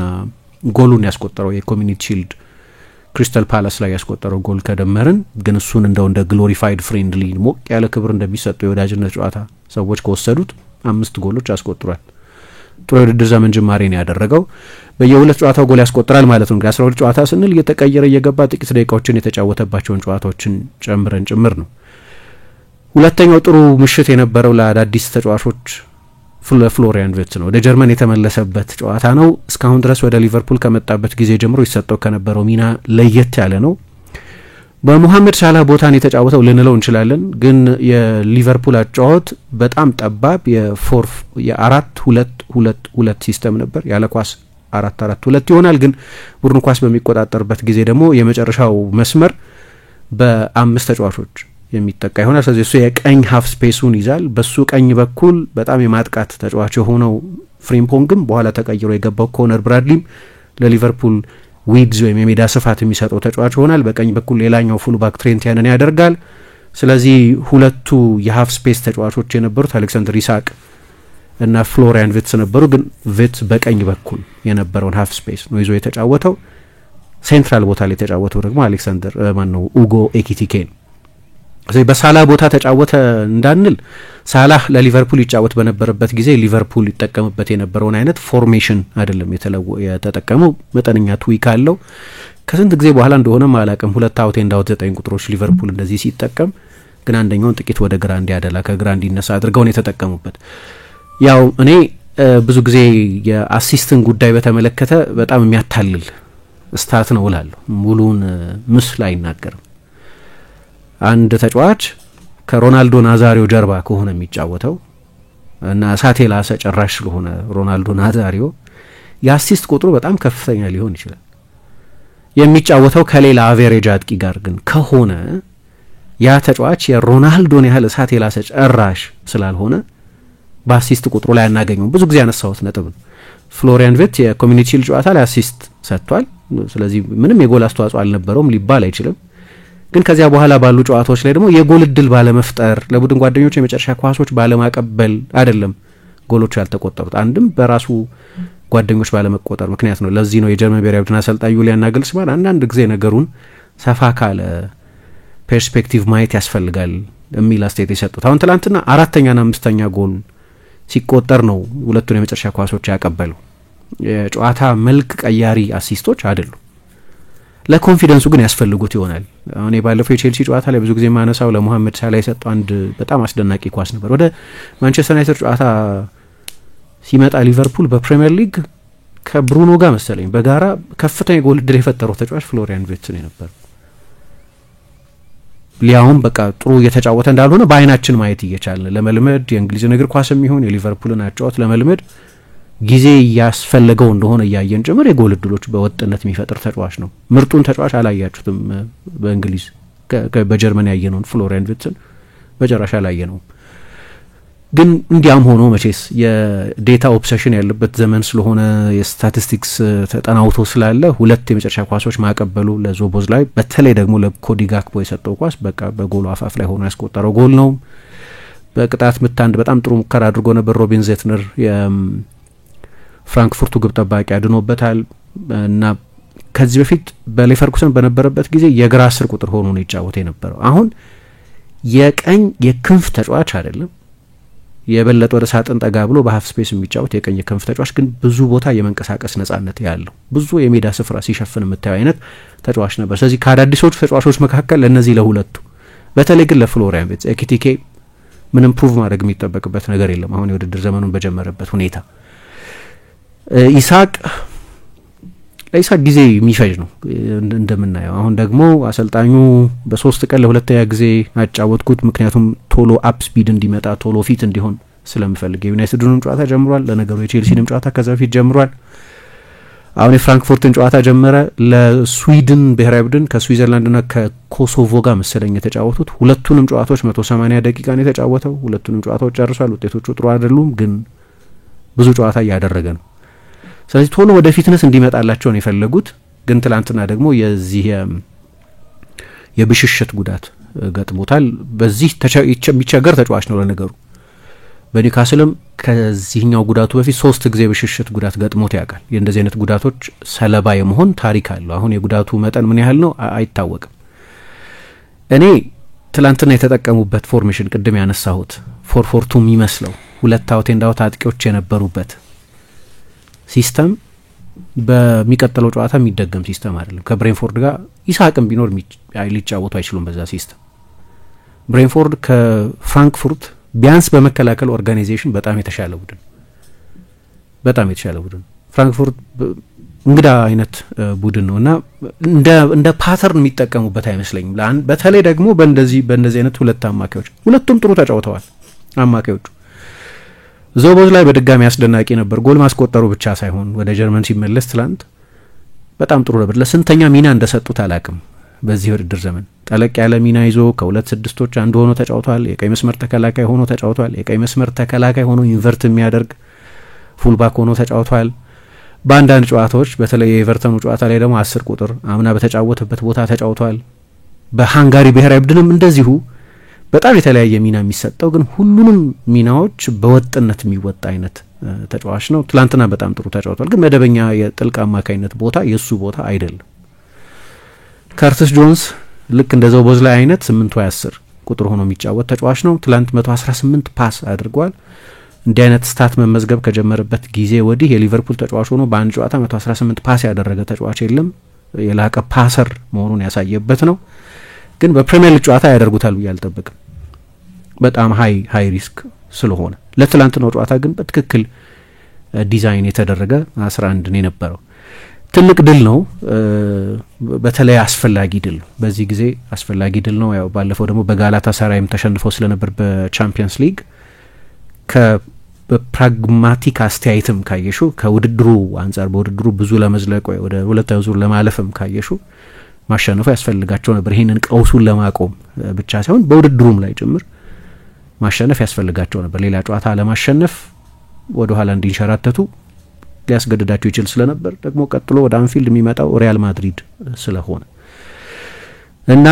ጎሉን ያስቆጠረው የኮሚኒቲ ሺልድ ክሪስታል ፓላስ ላይ ያስቆጠረው ጎል ከደመርን ግን እሱን እንደ ግሎሪፋይድ ፍሬንድሊ ሞቅ ያለ ክብር እንደሚሰጠው የወዳጅነት ጨዋታ ሰዎች ከወሰዱት 5 ጎሎች አስቆጥሯል። ጥሩ የውድድር ዘመን ጅማሬ ነው ያደረገው። በየ2 ጨዋታው ጎል ያስቆጥራል ማለት ነው። እንግዲህ 12 ጨዋታ ስንል እየተቀየረ እየገባ ጥቂት ደቂቃዎችን የተጫወተባቸውን ጨዋታዎችን ጨምረን ጭምር ነው። ሁለተኛው ጥሩ ምሽት የነበረው ለአዳዲስ ተጫዋቾች ፍሎሪያን ቪርትዝ ነው። ወደ ጀርመን የተመለሰበት ጨዋታ ነው። እስካሁን ድረስ ወደ ሊቨርፑል ከመጣበት ጊዜ ጀምሮ ይሰጠው ከነበረው ሚና ለየት ያለ ነው። በሞሐመድ ሳላህ ቦታን የተጫወተው ልንለው እንችላለን። ግን የሊቨርፑል አጫወት በጣም ጠባብ የ4-2-2-2 ሲስተም ነበር። ያለ ኳስ 4-4-2 ይሆናል። ግን ቡድኑ ኳስ በሚቆጣጠርበት ጊዜ ደግሞ የመጨረሻው መስመር በ5 ተጫዋቾች የሚጠቃ ይሆናል። ስለዚህ እሱ የቀኝ ሀፍ ስፔሱን ይዛል። በሱ ቀኝ በኩል በጣም የማጥቃት ተጫዋች የሆነው ፍሪምፖንግም በኋላ ተቀይሮ የገባው ኮነር ብራድሊም ለሊቨርፑል ዊድዝ ወይም የሜዳ ስፋት የሚሰጠው ተጫዋች ይሆናል። በቀኝ በኩል ሌላኛው ፉልባክ ትሬንት ያንን ያደርጋል። ስለዚህ ሁለቱ የሀፍ ስፔስ ተጫዋቾች የነበሩት አሌክሳንደር ኢሳቅ እና ፍሎሪያን ቪርትዝ ነበሩ። ግን ቪርትዝ በቀኝ በኩል የነበረውን ሀፍ ስፔስ ነው ይዞ የተጫወተው። ሴንትራል ቦታ ላይ የተጫወተው ደግሞ አሌክሳንደር ኡጎ ኤኪቲኬ ነው። ስለዚህ በሳላህ ቦታ ተጫወተ እንዳንል ሳላህ ለሊቨርፑል ይጫወት በነበረበት ጊዜ ሊቨርፑል ይጠቀምበት የነበረውን አይነት ፎርሜሽን አይደለም የተጠቀመው። መጠነኛ ትዊክ አለው። ከስንት ጊዜ በኋላ እንደሆነ ማላቀም 2 አውት ኤንድ አውት 9 ቁጥሮች ሊቨርፑል እንደዚህ ሲጠቀም ግን አንደኛውን ጥቂት ወደ ግራ እንዲያደላ ከግራ እንዲነሳ አድርገው ነው የተጠቀሙበት። ያው እኔ ብዙ ጊዜ የአሲስትን ጉዳይ በተመለከተ በጣም የሚያታልል ስታት ነው እላለሁ። ሙሉን ምስል አይናገርም። አንድ ተጫዋች ከሮናልዶ ናዛሪዮ ጀርባ ከሆነ የሚጫወተው እና ሳቴላሰ ጨራሽ ስለሆነ ሮናልዶ ናዛሪዮ የአሲስት ቁጥሩ በጣም ከፍተኛ ሊሆን ይችላል። የሚጫወተው ከሌላ አቬሬጅ አጥቂ ጋር ግን ከሆነ ያ ተጫዋች የሮናልዶን ያህል ሳቴላሰ ጨራሽ ስላልሆነ በአሲስት ቁጥሩ ላይ አናገኘው። ብዙ ጊዜ ያነሳሁት ነጥብ ነው። ፍሎሪያን ቪርትዝ የኮሚኒቲ ሺልድ ጨዋታ ላይ አሲስት ሰጥቷል። ስለዚህ ምንም የጎል አስተዋጽኦ አልነበረውም ሊባል አይችልም። ግን ከዚያ በኋላ ባሉ ጨዋታዎች ላይ ደግሞ የጎል እድል ባለመፍጠር ለቡድን ጓደኞች የመጨረሻ ኳሶች ባለማቀበል አይደለም ጎሎች ያልተቆጠሩት፣ አንድም በራሱ ጓደኞች ባለመቆጠር ምክንያት ነው። ለዚህ ነው የጀርመን ብሔራዊ ቡድን አሰልጣኝ ዩሊያን ናግልስማን አንዳንድ ጊዜ ነገሩን ሰፋ ካለ ፐርስፔክቲቭ ማየት ያስፈልጋል የሚል አስተያየት የሰጡት። አሁን ትላንትና 4ኛና 5ኛ ጎል ሲቆጠር ነው ሁለቱን የመጨረሻ ኳሶች ያቀበለው። የጨዋታ መልክ ቀያሪ አሲስቶች አይደሉም። ለኮንፊደንሱ ግን ያስፈልጉት ይሆናል። አሁን ባለፈው የቼልሲ ጨዋታ ላይ ብዙ ጊዜ ማነሳው ለሞሐመድ ሳላ የሰጠው አንድ በጣም አስደናቂ ኳስ ነበር። ወደ ማንቸስተር ዩናይትድ ጨዋታ ሲመጣ ሊቨርፑል በፕሪሚየር ሊግ ከብሩኖ ጋር መሰለኝ በጋራ ከፍተኛ ጎል ዕድል የፈጠረው ተጫዋች ፍሎሪያን ቪርትዝ ነበር። ሊያውም በቃ ጥሩ እየተጫወተ እንዳልሆነ በአይናችን ማየት እየቻልን ለመልመድ የእንግሊዝን እግር ኳስ የሚሆን የሊቨርፑልን አጫወት ለመልመድ ጊዜ ያስፈልገው እንደሆነ እያየን ጭምር የጎል ዕድሎች በወጥነት የሚፈጥር ተጫዋች ነው። ምርጡን ተጫዋች አላያችሁትም በእንግሊዝ በጀርመን ያየነውን ፍሎሪያን ቪርትዝን በጨራሻ አላየነውም። ግን እንዲያም ሆኖ መቼስ የዴታ ኦብሰሽን ያለበት ዘመን ስለሆነ የስታቲስቲክስ ተጠናውቶ ስላለ ሁለት የመጨረሻ ኳሶች ማቀበሉ ለዞቦዝ ላይ በተለይ ደግሞ ለኮዲ ጋክፖ የሰጠው ኳስ በቃ በጎሉ አፋፍ ላይ ሆኖ ያስቆጠረው ጎል ነው። በቅጣት ምት አንድ በጣም ጥሩ ሙከራ አድርጎ ነበር ሮቢን ዜትነር የፍራንክፉርቱ ግብ ጠባቂ አድኖበታል። እና ከዚህ በፊት በሌቨርኩሰን በነበረበት ጊዜ የግራ 10 ቁጥር ሆኖ ነው ይጫወት የነበረው። አሁን የቀኝ የክንፍ ተጫዋች አይደለም። የበለጠ ወደ ሳጥን ጠጋ ብሎ በሀፍ ስፔስ የሚጫወት የቀኝ ክንፍ ተጫዋች ግን ብዙ ቦታ የመንቀሳቀስ ነጻነት ያለው ብዙ የሜዳ ስፍራ ሲሸፍን የምታየው አይነት ተጫዋች ነበር። ስለዚህ ከአዳዲሶቹ ተጫዋቾች መካከል ለነዚህ ለሁለቱ በተለይ ግን ለፍሎሪያን ቪርትዝ ኤኪቲኬ ምንም ፕሩቭ ማድረግ የሚጠበቅበት ነገር የለም አሁን የውድድር ዘመኑን በጀመረበት ሁኔታ። ለኢሳቅ ጊዜ የሚፈጅ ነው እንደምናየው። አሁን ደግሞ አሰልጣኙ በ3 ቀን ለሁለተኛ ጊዜ አጫወትኩት ምክንያቱም ቶሎ አፕ ስፒድ እንዲመጣ ቶሎ ፊት እንዲሆን ስለምፈልግ የዩናይትድንም ጨዋታ ጀምሯል። ለነገሩ የቼልሲንም ጨዋታ ከዛ ፊት ጀምሯል። አሁን የፍራንክፉርትን ጨዋታ ጀመረ። ለስዊድን ብሔራዊ ቡድን ከስዊዘርላንድና ከኮሶቮ ጋር መሰለኝ የተጫወቱት ሁለቱንም ጨዋታዎች 180 ደቂቃ ነው የተጫወተው። ሁለቱንም ጨዋታዎች ጨርሷል። ውጤቶቹ ጥሩ አይደሉም ግን ብዙ ጨዋታ እያደረገ ነው። ስለዚህ ቶሎ ወደ ፊትነስ እንዲመጣላቸው ነው የፈለጉት። ግን ትላንትና ደግሞ የዚህ የብሽሽት ጉዳት ገጥሞታል። በዚህ የሚቸገር ተጫዋች ነው ለነገሩ። በኒውካስልም ከዚህኛው ጉዳቱ በፊት 3 ጊዜ ብሽሽት ጉዳት ገጥሞት ያውቃል። የእንደዚህ አይነት ጉዳቶች ሰለባ የመሆን ታሪክ አለው። አሁን የጉዳቱ መጠን ምን ያህል ነው አይታወቅም። እኔ ትላንትና የተጠቀሙበት ፎርሜሽን ቅድም ያነሳሁት 4-4-2 የሚመስለው ሁለት አውት ኤንድ አውት አጥቂዎች የነበሩበት ሲስተም በሚቀጥለው ጨዋታ የሚደገም ሲስተም አይደለም። ከብሬንፎርድ ጋር ኢሳቅም ቢኖር ሊጫወቱ አይችሉም በዛ ሲስተም። ብሬንፎርድ ከፍራንክፉርት ቢያንስ በመከላከል ኦርጋናይዜሽን በጣም የተሻለ ቡድን ፍራንክፉርት እንግዳ አይነት ቡድን ነው እና እንደ ፓተርን የሚጠቀሙበት አይመስለኝም። በተለይ ደግሞ በእንደዚህ አይነት ሁለት አማካዮች ሁለቱም ጥሩ ተጫውተዋል አማካዮቹ። ዞቦዝ ላይ በድጋሚ አስደናቂ ነበር። ጎል ማስቆጠሩ ብቻ ሳይሆን ወደ ጀርመን ሲመለስ ትላንት በጣም ጥሩ ነበር። ለስንተኛ ሚና እንደሰጡት አላቅም። በዚህ ውድድር ዘመን ጠለቅ ያለ ሚና ይዞ ከሁለት ስድስቶች አንዱ ሆኖ ተጫውቷል። የቀይ መስመር ተከላካይ ሆኖ ተጫውቷል። የቀይ መስመር ተከላካይ ሆኖ ኢንቨርት የሚያደርግ ፉልባክ ሆኖ ተጫውቷል። በአንዳንድ ጨዋታዎች በተለይ የኤቨርተኑ ጨዋታ ላይ ደግሞ 10 ቁጥር አምና በተጫወተበት ቦታ ተጫውቷል። በሃንጋሪ ብሔራዊ ቡድንም እንደዚሁ በጣም የተለያየ ሚና የሚሰጠው ግን ሁሉንም ሚናዎች በወጥነት የሚወጣ አይነት ተጫዋች ነው። ትላንትና በጣም ጥሩ ተጫውቷል። ግን መደበኛ የጥልቅ አማካይነት ቦታ የሱ ቦታ አይደለም። ካርተስ ጆንስ ልክ እንደ ዞቦዝ ላይ አይነት 8 ወይ 10 ቁጥር ሆኖ የሚጫወት ተጫዋች ነው። ትላንት 118 ፓስ አድርጓል። እንዲህ አይነት ስታት መመዝገብ ከጀመረበት ጊዜ ወዲህ የሊቨርፑል ተጫዋች ሆኖ በአንድ ጨዋታ 118 ፓስ ያደረገ ተጫዋች የለም። የላቀ ፓሰር መሆኑን ያሳየበት ነው። ግን በፕሪሚየር ሊግ ጨዋታ ያደርጉታል ብዬ አልጠብቅም። በጣም ሃይ ሪስክ ስለሆነ ለትላንትናው ጨዋታ ግን በትክክል ዲዛይን የተደረገ 11 ነው የነበረው። ትልቅ ድል ነው። በተለይ አስፈላጊ ድል ነው። በዚህ ጊዜ አስፈላጊ ድል ነው። ያው ባለፈው ደግሞ በጋላታ ሳራይም ተሸንፈው ስለነበር በቻምፒየንስ ሊግ በፕራግማቲክ አስተያየትም ካየሹ ከውድድሩ አንጻር በውድድሩ ብዙ ለመዝለቅ ወይ ወደ ሁለተኛው ዙር ለማለፍም ካየሹ ማሸነፉ ያስፈልጋቸው ነበር። ይሄንን ቀውሱን ለማቆም ብቻ ሳይሆን በውድድሩም ላይ ጭምር ማሸነፍ ያስፈልጋቸው ነበር። ሌላ ጨዋታ ለማሸነፍ ወደ ኋላ እንዲንሸራተቱ ሊያስገድዳቸው ይችል ስለነበር ደግሞ ቀጥሎ ወደ አንፊልድ የሚመጣው ሪያል ማድሪድ ስለሆነ እና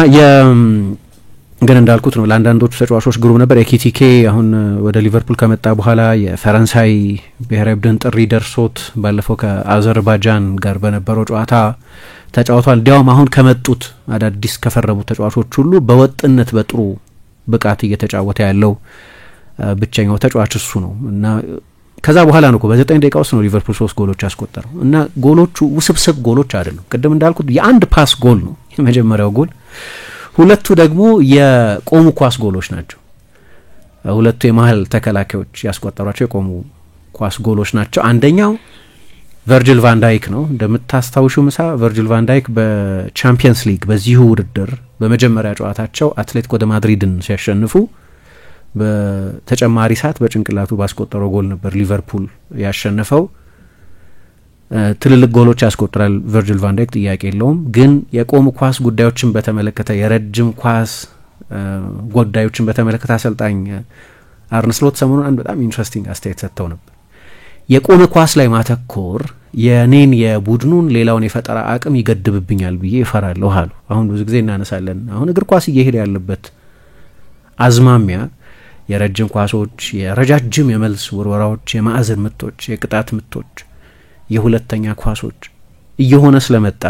ግን እንዳልኩት ነው ለአንዳንዶቹ ተጫዋቾች ግሩም ነበር። ኤኪቲኬ አሁን ወደ ሊቨርፑል ከመጣ በኋላ የፈረንሳይ ብሔራዊ ቡድን ጥሪ ደርሶት ባለፈው ከአዘርባይጃን ጋር በነበረው ጨዋታ ተጫውቷል። እንዲያውም አሁን ከመጡት አዳዲስ ከፈረቡት ተጫዋቾች ሁሉ በወጥነት በጥሩ ብቃት እየተጫወተ ያለው ብቸኛው ተጫዋች እሱ ነው እና ከዛ በኋላ ነው በ9 ደቂቃ ውስጥ ነው ሊቨርፑል 3 ጎሎች ያስቆጠረው እና ጎሎቹ ውስብስብ ጎሎች አይደሉም። ቅድም እንዳልኩት የአንድ ፓስ ጎል ነው የመጀመሪያው ጎል። ሁለቱ ደግሞ የቆሙ ኳስ ጎሎች ናቸው። ሁለቱ የመሀል ተከላካዮች ያስቆጠሯቸው የቆሙ ኳስ ጎሎች ናቸው። አንደኛው ቨርጂል ቫን ዳይክ ነው። እንደምታስታውሹ ምሳ ቨርጂል ቫን ዳይክ በቻምፒየንስ ሊግ በዚሁ ውድድር በመጀመሪያ ጨዋታቸው አትሌቲኮ ደ ማድሪድን ሲያሸንፉ በተጨማሪ ሰዓት በጭንቅላቱ ባስቆጠረው ጎል ነበር ሊቨርፑል ያሸነፈው። ትልልቅ ጎሎች ያስቆጥራል ቨርጂል ቫን ዳይክ፣ ጥያቄ የለውም። ግን የቆሙ ኳስ ጉዳዮችን በተመለከተ የረጅም ኳስ ጉዳዮችን በተመለከተ አሰልጣኝ አርነ ስሎት ሰሞኑን አንድ በጣም ኢንትረስቲንግ አስተያየት ሰጥተው ነበር። የቆመ ኳስ ላይ ማተኮር የኔን የቡድኑን ሌላውን የፈጠራ አቅም ይገድብብኛል ብዬ እፈራለሁ አሉ። አሁን ብዙ ጊዜ እናነሳለን። አሁን እግር ኳስ እየሄደ ያለበት አዝማሚያ የረጅም ኳሶች፣ የረጃጅም የመልስ ውርወራዎች፣ የማዕዘን ምቶች፣ የቅጣት ምቶች፣ የሁለተኛ ኳሶች እየሆነ ስለመጣ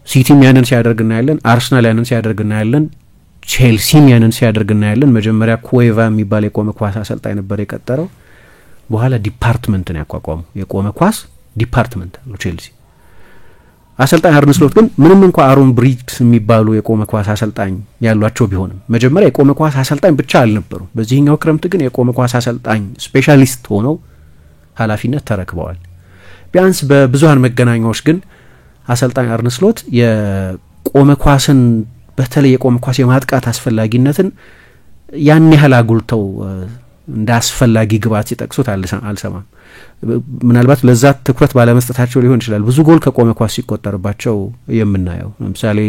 ሲቲም ያንን ሲያደርግ እናያለን፣ አርሰናል ያንን ሲያደርግ እናያለን፣ ቼልሲም ያንን ሲያደርግ እናያለን። መጀመሪያ ኩዌቫ የሚባል የቆመ ኳስ አሰልጣኝ ነበር የቀጠረው። በኋላ ዲፓርትመንት ነው ያቋቋሙ፣ የቆመ ኳስ ዲፓርትመንት ነው ቼልሲ። አሰልጣኝ አርነ ስሎት ግን ምንም እንኳ አሮን ብሪግስ የሚባሉ የቆመ ኳስ አሰልጣኝ ያሏቸው ቢሆንም መጀመሪያ የቆመ ኳስ አሰልጣኝ ብቻ አልነበሩም። በዚህኛው ክረምት ግን የቆመ ኳስ አሰልጣኝ ስፔሻሊስት ሆነው ኃላፊነት ተረክበዋል። ቢያንስ በብዙሃን መገናኛዎች ግን አሰልጣኝ አርነ ስሎት የቆመ ኳስን በተለይ የቆመ ኳስ የማጥቃት አስፈላጊነትን ያን ያህል አጉልተው እንደ አስፈላጊ ግብዓት ሲጠቅሱት አልሰማም። ምናልባት ለዛ ትኩረት ባለመስጠታቸው ሊሆን ይችላል ብዙ ጎል ከቆመ ኳስ ሲቆጠርባቸው የምናየው። ለምሳሌ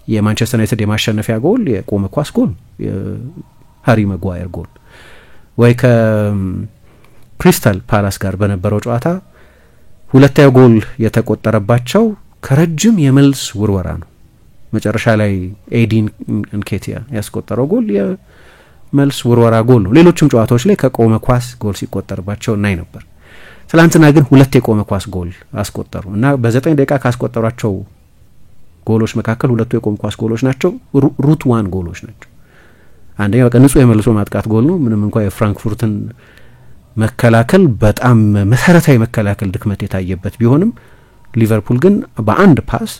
የማንቸስተር ዩናይትድ የማሸነፊያ ጎል የቆመ ኳስ ጎል፣ የሃሪ መጓየር ጎል፣ ወይ ከክሪስታል ፓላስ ጋር በነበረው ጨዋታ ሁለተኛው ጎል የተቆጠረባቸው ከረጅም የመልስ ውርወራ ነው። መጨረሻ ላይ ኤዲን እንኬቲያ ያስቆጠረው ጎል የመልስ ውርወራ ጎል ነው። ሌሎችም ጨዋታዎች ላይ ከቆመ ኳስ ጎል ሲቆጠርባቸው እናይ ነበር። ትላንትና ግን ሁለት የቆመ ኳስ ጎል አስቆጠሩ እና በ9 ደቂቃ ካስቆጠሯቸው ጎሎች መካከል ሁለቱ የቆመ ኳስ ጎሎች ናቸው። ሩት ዋን ጎሎች ናቸው። አንደኛው በቃ ንጹህ የመልሶ ማጥቃት ጎል ነው። ምንም እንኳን የፍራንክፉርትን መከላከል በጣም መሰረታዊ መከላከል ድክመት የታየበት ቢሆንም ሊቨርፑል ግን በአንድ ፓስ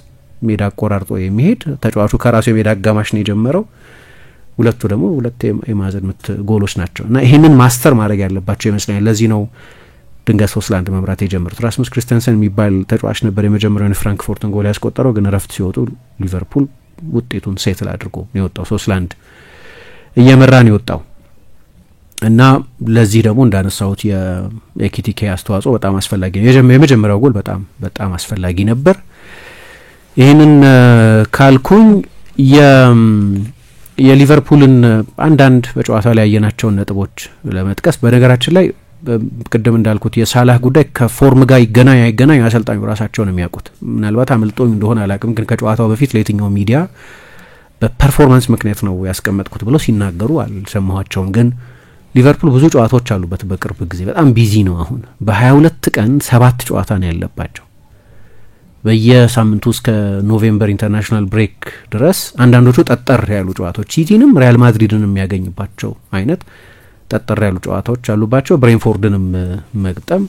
ሜዳ አቆራርጦ የሚሄድ ተጫዋቹ ከራሱ የሜዳ አጋማሽ ነው የጀመረው። ሁለቱ ደግሞ ሁለት የማዕዘን ምት ጎሎች ናቸው እና ይሄንን ማስተር ማድረግ ያለባቸው ይመስለኛል። ለዚህ ነው ድንገት 3-1 መምራት የጀመሩት። ራስሙስ ክሪስተንሰን የሚባል ተጫዋች ነበር የመጀመሪያውን ፍራንክፉርትን ጎል ያስቆጠረው። ግን ረፍት ሲወጡ ሊቨርፑል ውጤቱን ሴትል አድርጎ ነው የወጣው። 3-1 እየመራ ነው የወጣው እና ለዚህ ደግሞ እንዳነሳሁት የኤኪቲኬ አስተዋጽኦ በጣም አስፈላጊ ነው። የመጀመሪያው ጎል በጣም አስፈላጊ ነበር። ይህንን ካልኩኝ የሊቨርፑልን አንዳንድ በጨዋታ ላይ ያየናቸውን ነጥቦች ለመጥቀስ፣ በነገራችን ላይ ቅድም እንዳልኩት የሳላህ ጉዳይ ከፎርም ጋር ይገናኝ አይገናኝ አሰልጣኙ ራሳቸው ነው የሚያውቁት። ምናልባት አምልጦኝ እንደሆነ አላውቅም፣ ግን ከጨዋታው በፊት ለየትኛው ሚዲያ በፐርፎርማንስ ምክንያት ነው ያስቀመጥኩት ብለው ሲናገሩ አልሰማኋቸውም። ግን ሊቨርፑል ብዙ ጨዋታዎች አሉበት በቅርብ ጊዜ፣ በጣም ቢዚ ነው። አሁን በ22 ቀን 7 ጨዋታ ነው ያለባቸው በየሳምንቱ እስከ ኖቬምበር ኢንተርናሽናል ብሬክ ድረስ። አንዳንዶቹ ጠጠር ያሉ ጨዋታዎች ሲቲንም ሪያል ማድሪድንም የሚያገኝባቸው አይነት ጠጠር ያሉ ጨዋታዎች አሉባቸው። ብሬንፎርድንም መግጠም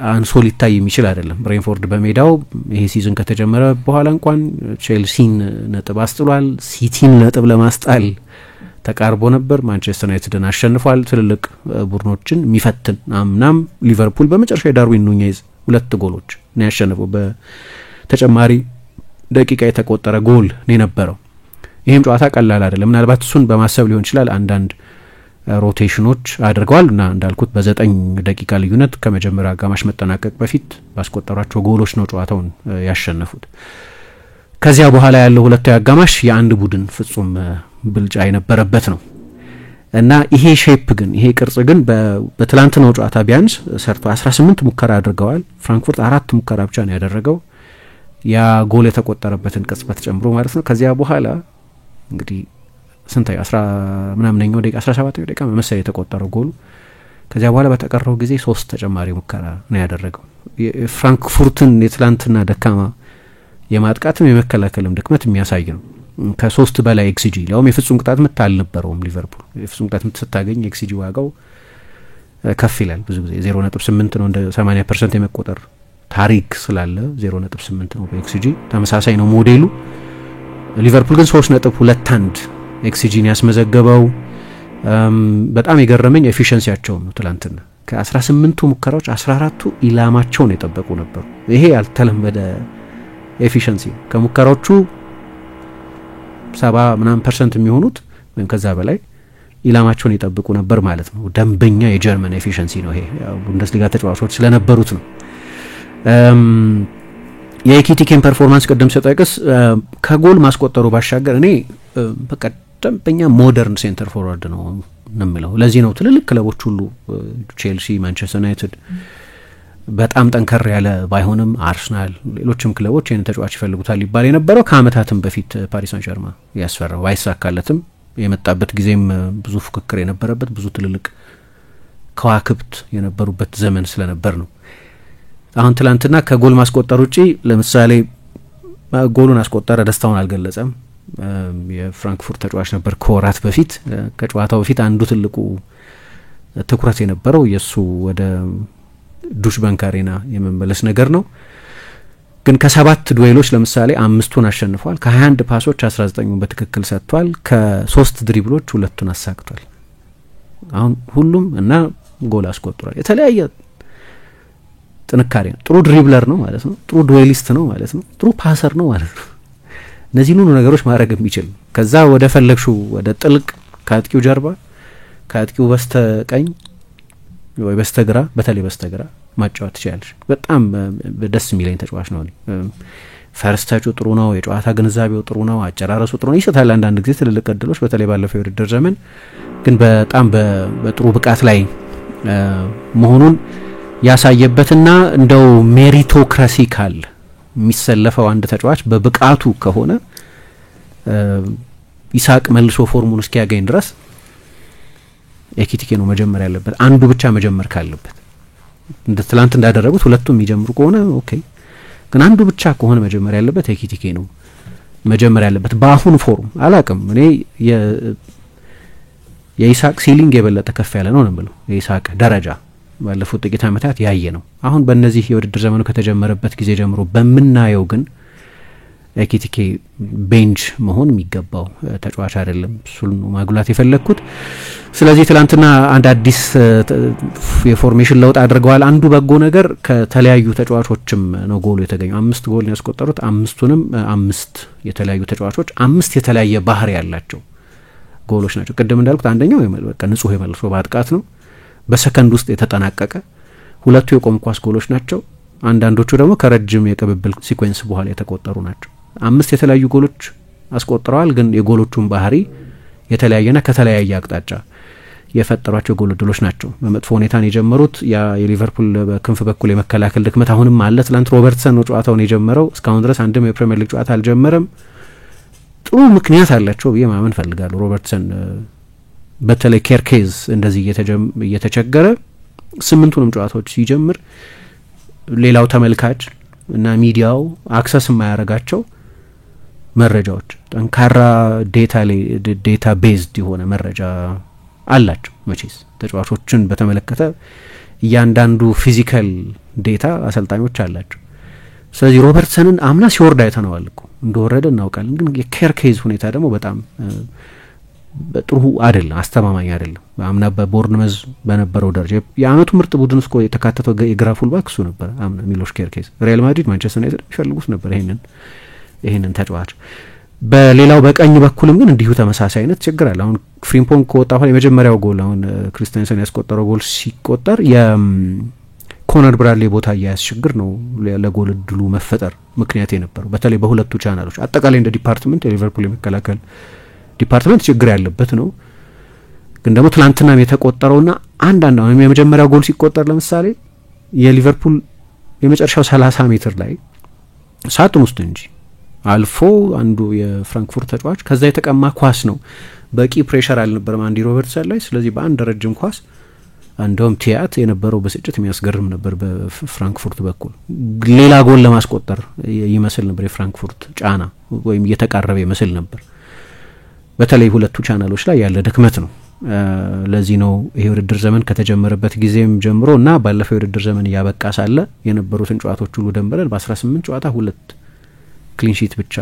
አንሶ ሊታይ የሚችል አይደለም። ብሬንፎርድ በሜዳው ይሄ ሲዝን ከተጀመረ በኋላ እንኳን ቼልሲን ነጥብ አስጥሏል። ሲቲን ነጥብ ለማስጣል ተቃርቦ ነበር። ማንቸስተር ዩናይትድን አሸንፏል። ትልልቅ ቡድኖችን የሚፈትን አምናም ሊቨርፑል በመጨረሻ የዳርዊን ኑኔዝ 2 ጎሎች ነው ያሸነፈው። በተጨማሪ ደቂቃ የተቆጠረ ጎል ነው የነበረው። ይህም ጨዋታ ቀላል አይደለም። ምናልባት እሱን በማሰብ ሊሆን ይችላል አንዳንድ ሮቴሽኖች አድርገዋል እና እንዳልኩት በ9 ደቂቃ ልዩነት ከመጀመሪያ አጋማሽ መጠናቀቅ በፊት ባስቆጠሯቸው ጎሎች ነው ጨዋታውን ያሸነፉት። ከዚያ በኋላ ያለው ሁለተኛው አጋማሽ የአንድ ቡድን ፍጹም ብልጫ የነበረበት ነው እና ይሄ ሼፕ ግን ይሄ ቅርጽ ግን በትላንትናው ጨዋታ ቢያንስ ሰርቶ 18 ሙከራ አድርገዋል። ፍራንክፉርት 4 ሙከራ ብቻ ነው ያደረገው፣ ያ ጎል የተቆጠረበትን ቅጽበት ጨምሮ ማለት ነው። ከዚያ በኋላ እንግዲህ ስንታይ 10 ምናምንኛው ደቂቃ 17ኛው ደቂቃ መሰለኝ የተቆጠረው ጎሉ። ከዚያ በኋላ በተቀረው ጊዜ 3 ተጨማሪ ሙከራ ነው ያደረገው። የፍራንክፉርትን የትላንትና ደካማ የማጥቃትም የመከላከልም ድክመት የሚያሳይ ነው። ከ3 በላይ ኤክስጂ ሊያውም የፍጹም ቅጣት ምት አልነበረውም ሊቨርፑል። የፍጹም ቅጣት ምት ስታገኝ ኤክስጂ ዋጋው ከፍ ይላል ብዙ ጊዜ 0.8 ነው እንደ 80% የመቆጠር ታሪክ ስላለ 0.8 ነው በኤክስጂ ተመሳሳይ ነው ሞዴሉ። ሊቨርፑል ግን 3.21 ኤክስጂን ያስመዘገበው። በጣም የገረመኝ ኤፊሺየንሲያቸው ነው። ትላንትና ከ18ቱ ሙከራዎች 14ቱ ኢላማቸውን የጠበቁ ነበሩ። ይሄ ያልተለመደ ኤፊሺየንሲ ከሙከራዎቹ 70% የሚሆኑት ወይም ከዛ በላይ ኢላማቸውን ይጠብቁ ነበር ማለት ነው። ደንበኛ የጀርመን ኤፊሺየንሲ ነው ይሄ። ያው ቡንደስሊጋ ተጫዋቾች ስለነበሩት ነው። የኤኪቲኬን ፐርፎርማንስ ቅድም ስጠቅስ ከጎል ማስቆጠሩ ባሻገር እኔ በቃ ደንበኛ ሞደርን ሴንተር ፎርዋርድ ነው የምለው። ለዚህ ነው ትልልቅ ክለቦች ሁሉ ቼልሲ፣ ማንቸስተር ዩናይትድ በጣም ጠንከር ያለ ባይሆንም አርሰናል፣ ሌሎችም ክለቦች ይህን ተጫዋች ይፈልጉታል ይባል የነበረው ከአመታትም በፊት ፓሪስ ሳን ጀርማ ያስፈራው አይሳካለትም። የመጣበት ጊዜም ብዙ ፉክክር የነበረበት ብዙ ትልልቅ ከዋክብት የነበሩበት ዘመን ስለነበር ነው። አሁን ትላንትና ከጎል ማስቆጠር ውጪ ለምሳሌ ጎሉን አስቆጠረ፣ ደስታውን አልገለጸም። የፍራንክፉርት ተጫዋች ነበር ከወራት በፊት። ከጨዋታው በፊት አንዱ ትልቁ ትኩረት የነበረው የሱ ወደ ዱሽ ባንክ አሬና የመመለስ ነገር ነው። ግን ከ7 ዱዌሎች ለምሳሌ 5ቱን አሸንፏል። ከ21 ፓሶች 19ን በትክክል ሰጥቷል። ከ3 ድሪብሎች 2ቱን አሳክቷል። አሁን ሁሉም እና ጎል አስቆጥሯል። የተለያየ ጥንካሬ ነው። ጥሩ ድሪብለር ነው ማለት ነው። ጥሩ ዱዌሊስት ነው ማለት ነው። ጥሩ ፓሰር ነው ማለት ነው። እነዚህ ሁሉ ነገሮች ማድረግ የሚችል ከዛ ወደ ፈለግሽው ወደ ጥልቅ ከአጥቂው ጀርባ ከአጥቂው በስተቀኝ ወይ በስተግራ በተለይ በስተግራ ማጫወት ትችላለሽ። በጣም ደስ የሚለኝ ተጫዋች ነው። ፈርስታቹ ጥሩ ነው። የጨዋታ ግንዛቤው ጥሩ ነው። አጨራረሱ ጥሩ ነው። ይሰጣል አንዳንድ ጊዜ ትልልቅ እድሎች በተለይ ባለፈው የውድድር ዘመን ግን በጣም በጥሩ ብቃት ላይ መሆኑን ያሳየበትና እንደው ሜሪቶክራሲ ካለ የሚሰለፈው አንድ ተጫዋች በብቃቱ ከሆነ ኢሳቅ መልሶ ፎርሙን እስኪያገኝ ድረስ ኤኪቲኬ ነው መጀመር ያለበት። አንዱ ብቻ መጀመር ካለበት እንደ ትላንት እንዳደረጉት ሁለቱም የሚጀምሩ ከሆነ ኦኬ፣ ግን አንዱ ብቻ ከሆነ መጀመር ያለበት ኤኪቲኬ ነው መጀመር ያለበት። በአሁኑ ፎርም አላቅም እኔ የኢሳቅ ሲሊንግ የበለጠ ከፍ ያለ ነው ነው የኢሳቅ ደረጃ ባለፉት ጥቂት ዓመታት ያየ ነው። አሁን በእነዚህ የውድድር ዘመኑ ከተጀመረበት ጊዜ ጀምሮ በመናየው ግን ኤኪቲኬ ቤንች መሆን የሚገባው ተጫዋች አይደለም። እሱን ማጉላት የፈለግኩት። ስለዚህ ትላንትና አንድ አዲስ የፎርሜሽን ለውጥ አድርገዋል። አንዱ በጎ ነገር ከተለያዩ ተጫዋቾችም ነው ጎሉ የተገኘው። 5 ጎል ነው ያስቆጠሩት። 5ቱንም 5 የተለያዩ ተጫዋቾች 5 የተለያየ ባህሪ ያላቸው ጎሎች ናቸው። ቅድም እንዳልኩት አንደኛው በቃ ንጹህ የመልሶ ማጥቃት ነው በሰከንድ ውስጥ የተጠናቀቀ። 2 የቆም ኳስ ጎሎች ናቸው። አንዳንዶቹ ደግሞ ከረጅም የቅብብል ሲኩዌንስ በኋላ የተቆጠሩ ናቸው። 5 የተለያዩ ጎሎች አስቆጥረዋል። ግን የጎሎቹን ባህሪ የተለያየና ከተለያየ አቅጣጫ የፈጠሯቸው ጎል እድሎች ናቸው። በመጥፎ ሁኔታን የጀመሩት የሊቨርፑል በክንፍ በኩል የመከላከል ድክመት አሁንም አለ። ትላንት ሮበርትሰን ነው ጨዋታውን የጀመረው። እስካሁን ድረስ አንድም የፕሪሚየር ሊግ ጨዋታ አልጀመረም። ጥሩ ምክንያት አላቸው ብዬ ማመን ፈልጋለሁ። ሮበርትሰን በተለይ ኬርኬዝ እንደዚህ እየተቸገረ 8ቱንም ጨዋታዎች ሲጀምር ሌላው ተመልካች እና ሚዲያው አክሰስ የማያረጋቸው መረጃዎች ጠንካራ ዴታ ቤዝድ የሆነ መረጃ አላቸው። መቼስ ተጫዋቾችን በተመለከተ እያንዳንዱ ፊዚካል ዴታ አሰልጣኞች አላቸው። ስለዚህ ሮበርትሰንን አምና ሲወርድ አይተነዋል እኮ እንደወረደ እናውቃለን። ግን የኬርኬዝ ሁኔታ ደግሞ በጣም ጥሩ አይደለም፣ አስተማማኝ አይደለም። አምና በቦርንመዝ በነበረው ደረጃ የአመቱ ምርጥ ቡድን ውስጥ የተካተተው የግራ ፉልባክ እሱ ነበር አምና ሚሎሽ ኬርኬዝ። ሪያል ማድሪድ፣ ማንቸስተር ዩናይትድ ይፈልጉት ነበር ይሄንን ተጫዋች። በሌላው በቀኝ በኩልም ግን እንዲሁ ተመሳሳይ አይነት ችግር አለ። አሁን ፍሪምፖንግ ከወጣ በኋላ የመጀመሪያው ጎል አሁን ክሪስቲያንሰን ያስቆጠረው ጎል ሲቆጠር የኮነር ብራድሌ ቦታ ያስቸግር ነው ለጎል እድሉ መፈጠር ምክንያት የነበረው በተለይ በሁለቱ ቻናሎች። አጠቃላይ እንደ ዲፓርትመንት የሊቨርፑል የመከላከል ዲፓርትመንት ችግር ያለበት ነው። ግን ደግሞ ትላንትናም የተቆጠረውና አንዳንድ አሁን የመጀመሪያው ጎል ሲቆጠር ለምሳሌ የሊቨርፑል የመጨረሻው 30 ሜትር ላይ ሳጥን ውስጥ እንጂ አልፎ አንዱ የፍራንክፉርት ተጫዋች ከዛ የተቀማ ኳስ ነው። በቂ ፕሬሸር አልነበረም አንዲ ሮበርትሰን ላይ። ስለዚህ በአንድ ረጅም ኳስ እንደውም ቲያት የነበረው በስጭት የሚያስገርም ነበር በፍራንክፉርት በኩል። ሌላ ጎል ለማስቆጠር ይመስል ነበር የፍራንክፉርት ጫና ወይም እየተቃረበ ይመስል ነበር። በተለይ ሁለቱ ቻናሎች ላይ ያለ ድክመት ነው ለዚህ ነው ይሄ ውድድር ዘመን ከተጀመረበት ጊዜም ጀምሮ እና ባለፈው ውድድር ዘመን ያበቃ ሳለ የነበሩትን ጨዋታዎች ሁሉ ደንበረን በ18 ጨዋታ 2 ክሊን ሺት ብቻ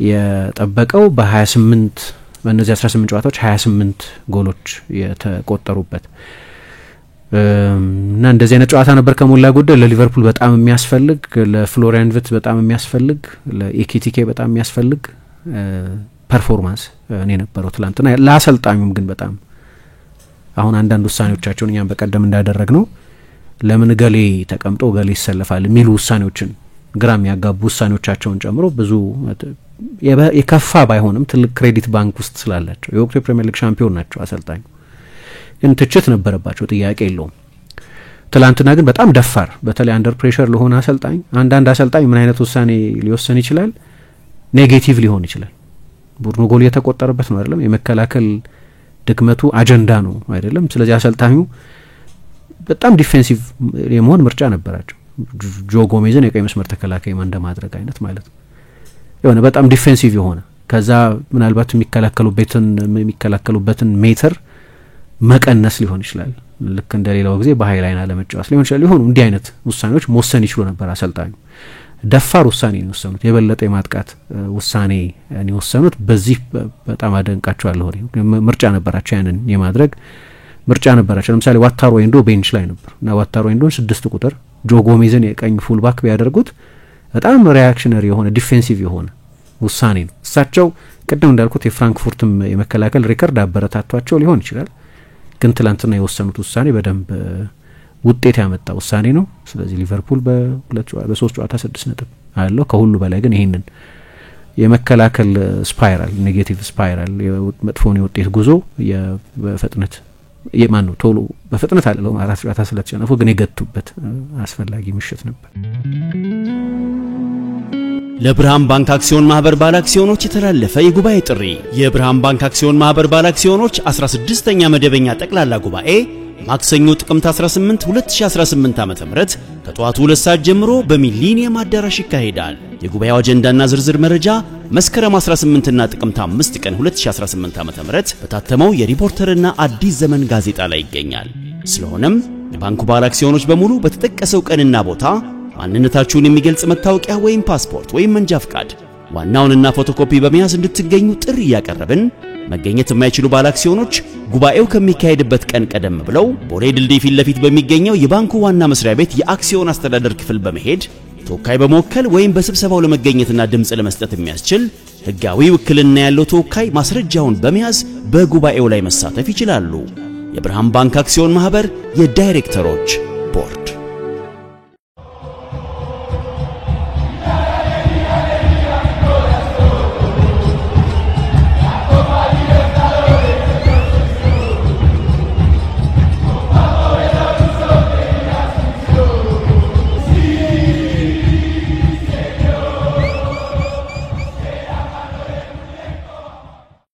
የጠበቀው በ28 በእነዚህ 18 ጨዋታዎች 28 ጎሎች የተቆጠሩበት እና እንደዚህ አይነት ጨዋታ ነበር ከሞላ ጎደል ለሊቨርፑል በጣም የሚያስፈልግ ለፍሎሪያን ቪርትዝ በጣም የሚያስፈልግ ለኢኪቲኬ በጣም የሚያስፈልግ ፐርፎርማንስ እኔ ነበረው ትላንትና ለአሰልጣኙም ግን በጣም አሁን አንዳንድ ውሳኔዎቻቸውን እኛም በቀደም እንዳደረግ ነው ለምን ገሌ ተቀምጦ ገሌ ይሰለፋል የሚሉ ውሳኔዎችን ግራም ያጋቡ ውሳኔዎቻቸውን ጨምሮ ብዙ የከፋ ባይሆንም ትልቅ ክሬዲት ባንክ ውስጥ ስላላቸው የወቅቱ የፕሪሚየር ሊግ ሻምፒዮን ናቸው አሰልጣኙ ግን ትችት ነበረባቸው ጥያቄ የለውም ትላንትና ግን በጣም ደፋር በተለይ አንደር ፕሬሸር ለሆነ አሰልጣኝ አንዳንድ አሰልጣኝ ምን አይነት ውሳኔ ሊወሰን ይችላል ኔጌቲቭ ሊሆን ይችላል ቡድኑ ጎል የተቆጠረበት ነው አይደለም የመከላከል ድክመቱ አጀንዳ ነው አይደለም ስለዚህ አሰልጣኙ በጣም ዲፌንሲቭ የመሆን ምርጫ ነበራቸው ጆ ጎሜዝን የቀይ መስመር ተከላካይ እንደማድረግ አይነት ማለት ነው የሆነ በጣም ዲፌንሲቭ የሆነ ከዛ ምናልባት የሚከላከሉበትን ሜትር መቀነስ ሊሆን ይችላል ልክ እንደሌላው ጊዜ በሃይላይን አለመጫወት ሊሆን ይችላል ይሆኑ እንዲህ አይነት ውሳኔዎች መወሰን ይችሉ ነበር አሰልጣኙ ደፋር ውሳኔ ነው የወሰኑት የበለጠ የማጥቃት ውሳኔ ነው የወሰኑት በዚህ በጣም አደንቃቸዋለሁ ምርጫ ነበራቸው ያንን የማድረግ ምርጫ ነበራቸው ለምሳሌ ዋታሮ ኤንዶ ቤንች ላይ ነበር እና ዋታሮ ኤንዶን 6 ቁጥር ጆ ጎሜዝን የቀኝ ፉል ባክ ቢያደርጉት በጣም ሪአክሽነሪ የሆነ ዲፌንሲቭ የሆነ ውሳኔ ነው እሳቸው ቀደም እንዳልኩት የፍራንክፉርትም የመከላከል ሪከርድ አበረታቷቸው ሊሆን ይችላል ግን ትላንትና የወሰኑት ውሳኔ በደንብ ውጤት ያመጣ ውሳኔ ነው ስለዚህ ሊቨርፑል በ3 ጨዋታ 6 ነጥብ አለው ከሁሉ በላይ ግን ይሄንን የመከላከል ስፓይራል ኔጌቲቭ ስፓይራል የመጥፎን የውጤት ጉዞ በፍጥነት የማን ቶሎ በፍጥነት አለው 4 ጨዋታ ስለተሸነፉ ግን የገቱበት አስፈላጊ ምሽት ነበር ለብርሃን ባንክ አክሲዮን ማህበር ባለ አክሲዮኖች የተላለፈ የጉባኤ ጥሪ የብርሃን ባንክ አክሲዮን ማህበር ባለ አክሲዮኖች 16ኛ መደበኛ ጠቅላላ ጉባኤ ማክሰኞ ጥቅምት 18 2018 ዓ.ም ከጠዋቱ 2 ሰዓት ጀምሮ በሚሊኒየም አዳራሽ ይካሄዳል። የጉባኤው አጀንዳና ዝርዝር መረጃ መስከረም 18 እና ጥቅምት 5 ቀን 2018 ዓ.ም በታተመው የሪፖርተርና አዲስ ዘመን ጋዜጣ ላይ ይገኛል። ስለሆነም የባንኩ ባለ አክሲዮኖች በሙሉ በተጠቀሰው ቀንና ቦታ ማንነታችሁን የሚገልጽ መታወቂያ ወይም ፓስፖርት ወይም መንጃ ፍቃድ ዋናውንና ፎቶኮፒ በመያዝ እንድትገኙ ጥሪ ያቀርብን። መገኘት የማይችሉ ባለ አክሲዮኖች ጉባኤው ከሚካሄድበት ቀን ቀደም ብለው ቦሌ ድልድይ ፊት ለፊት በሚገኘው የባንኩ ዋና መስሪያ ቤት የአክሲዮን አስተዳደር ክፍል በመሄድ ተወካይ በመወከል ወይም በስብሰባው ለመገኘትና ድምጽ ለመስጠት የሚያስችል ህጋዊ ውክልና ያለው ተወካይ ማስረጃውን በመያዝ በጉባኤው ላይ መሳተፍ ይችላሉ። የብርሃን ባንክ አክሲዮን ማህበር የዳይሬክተሮች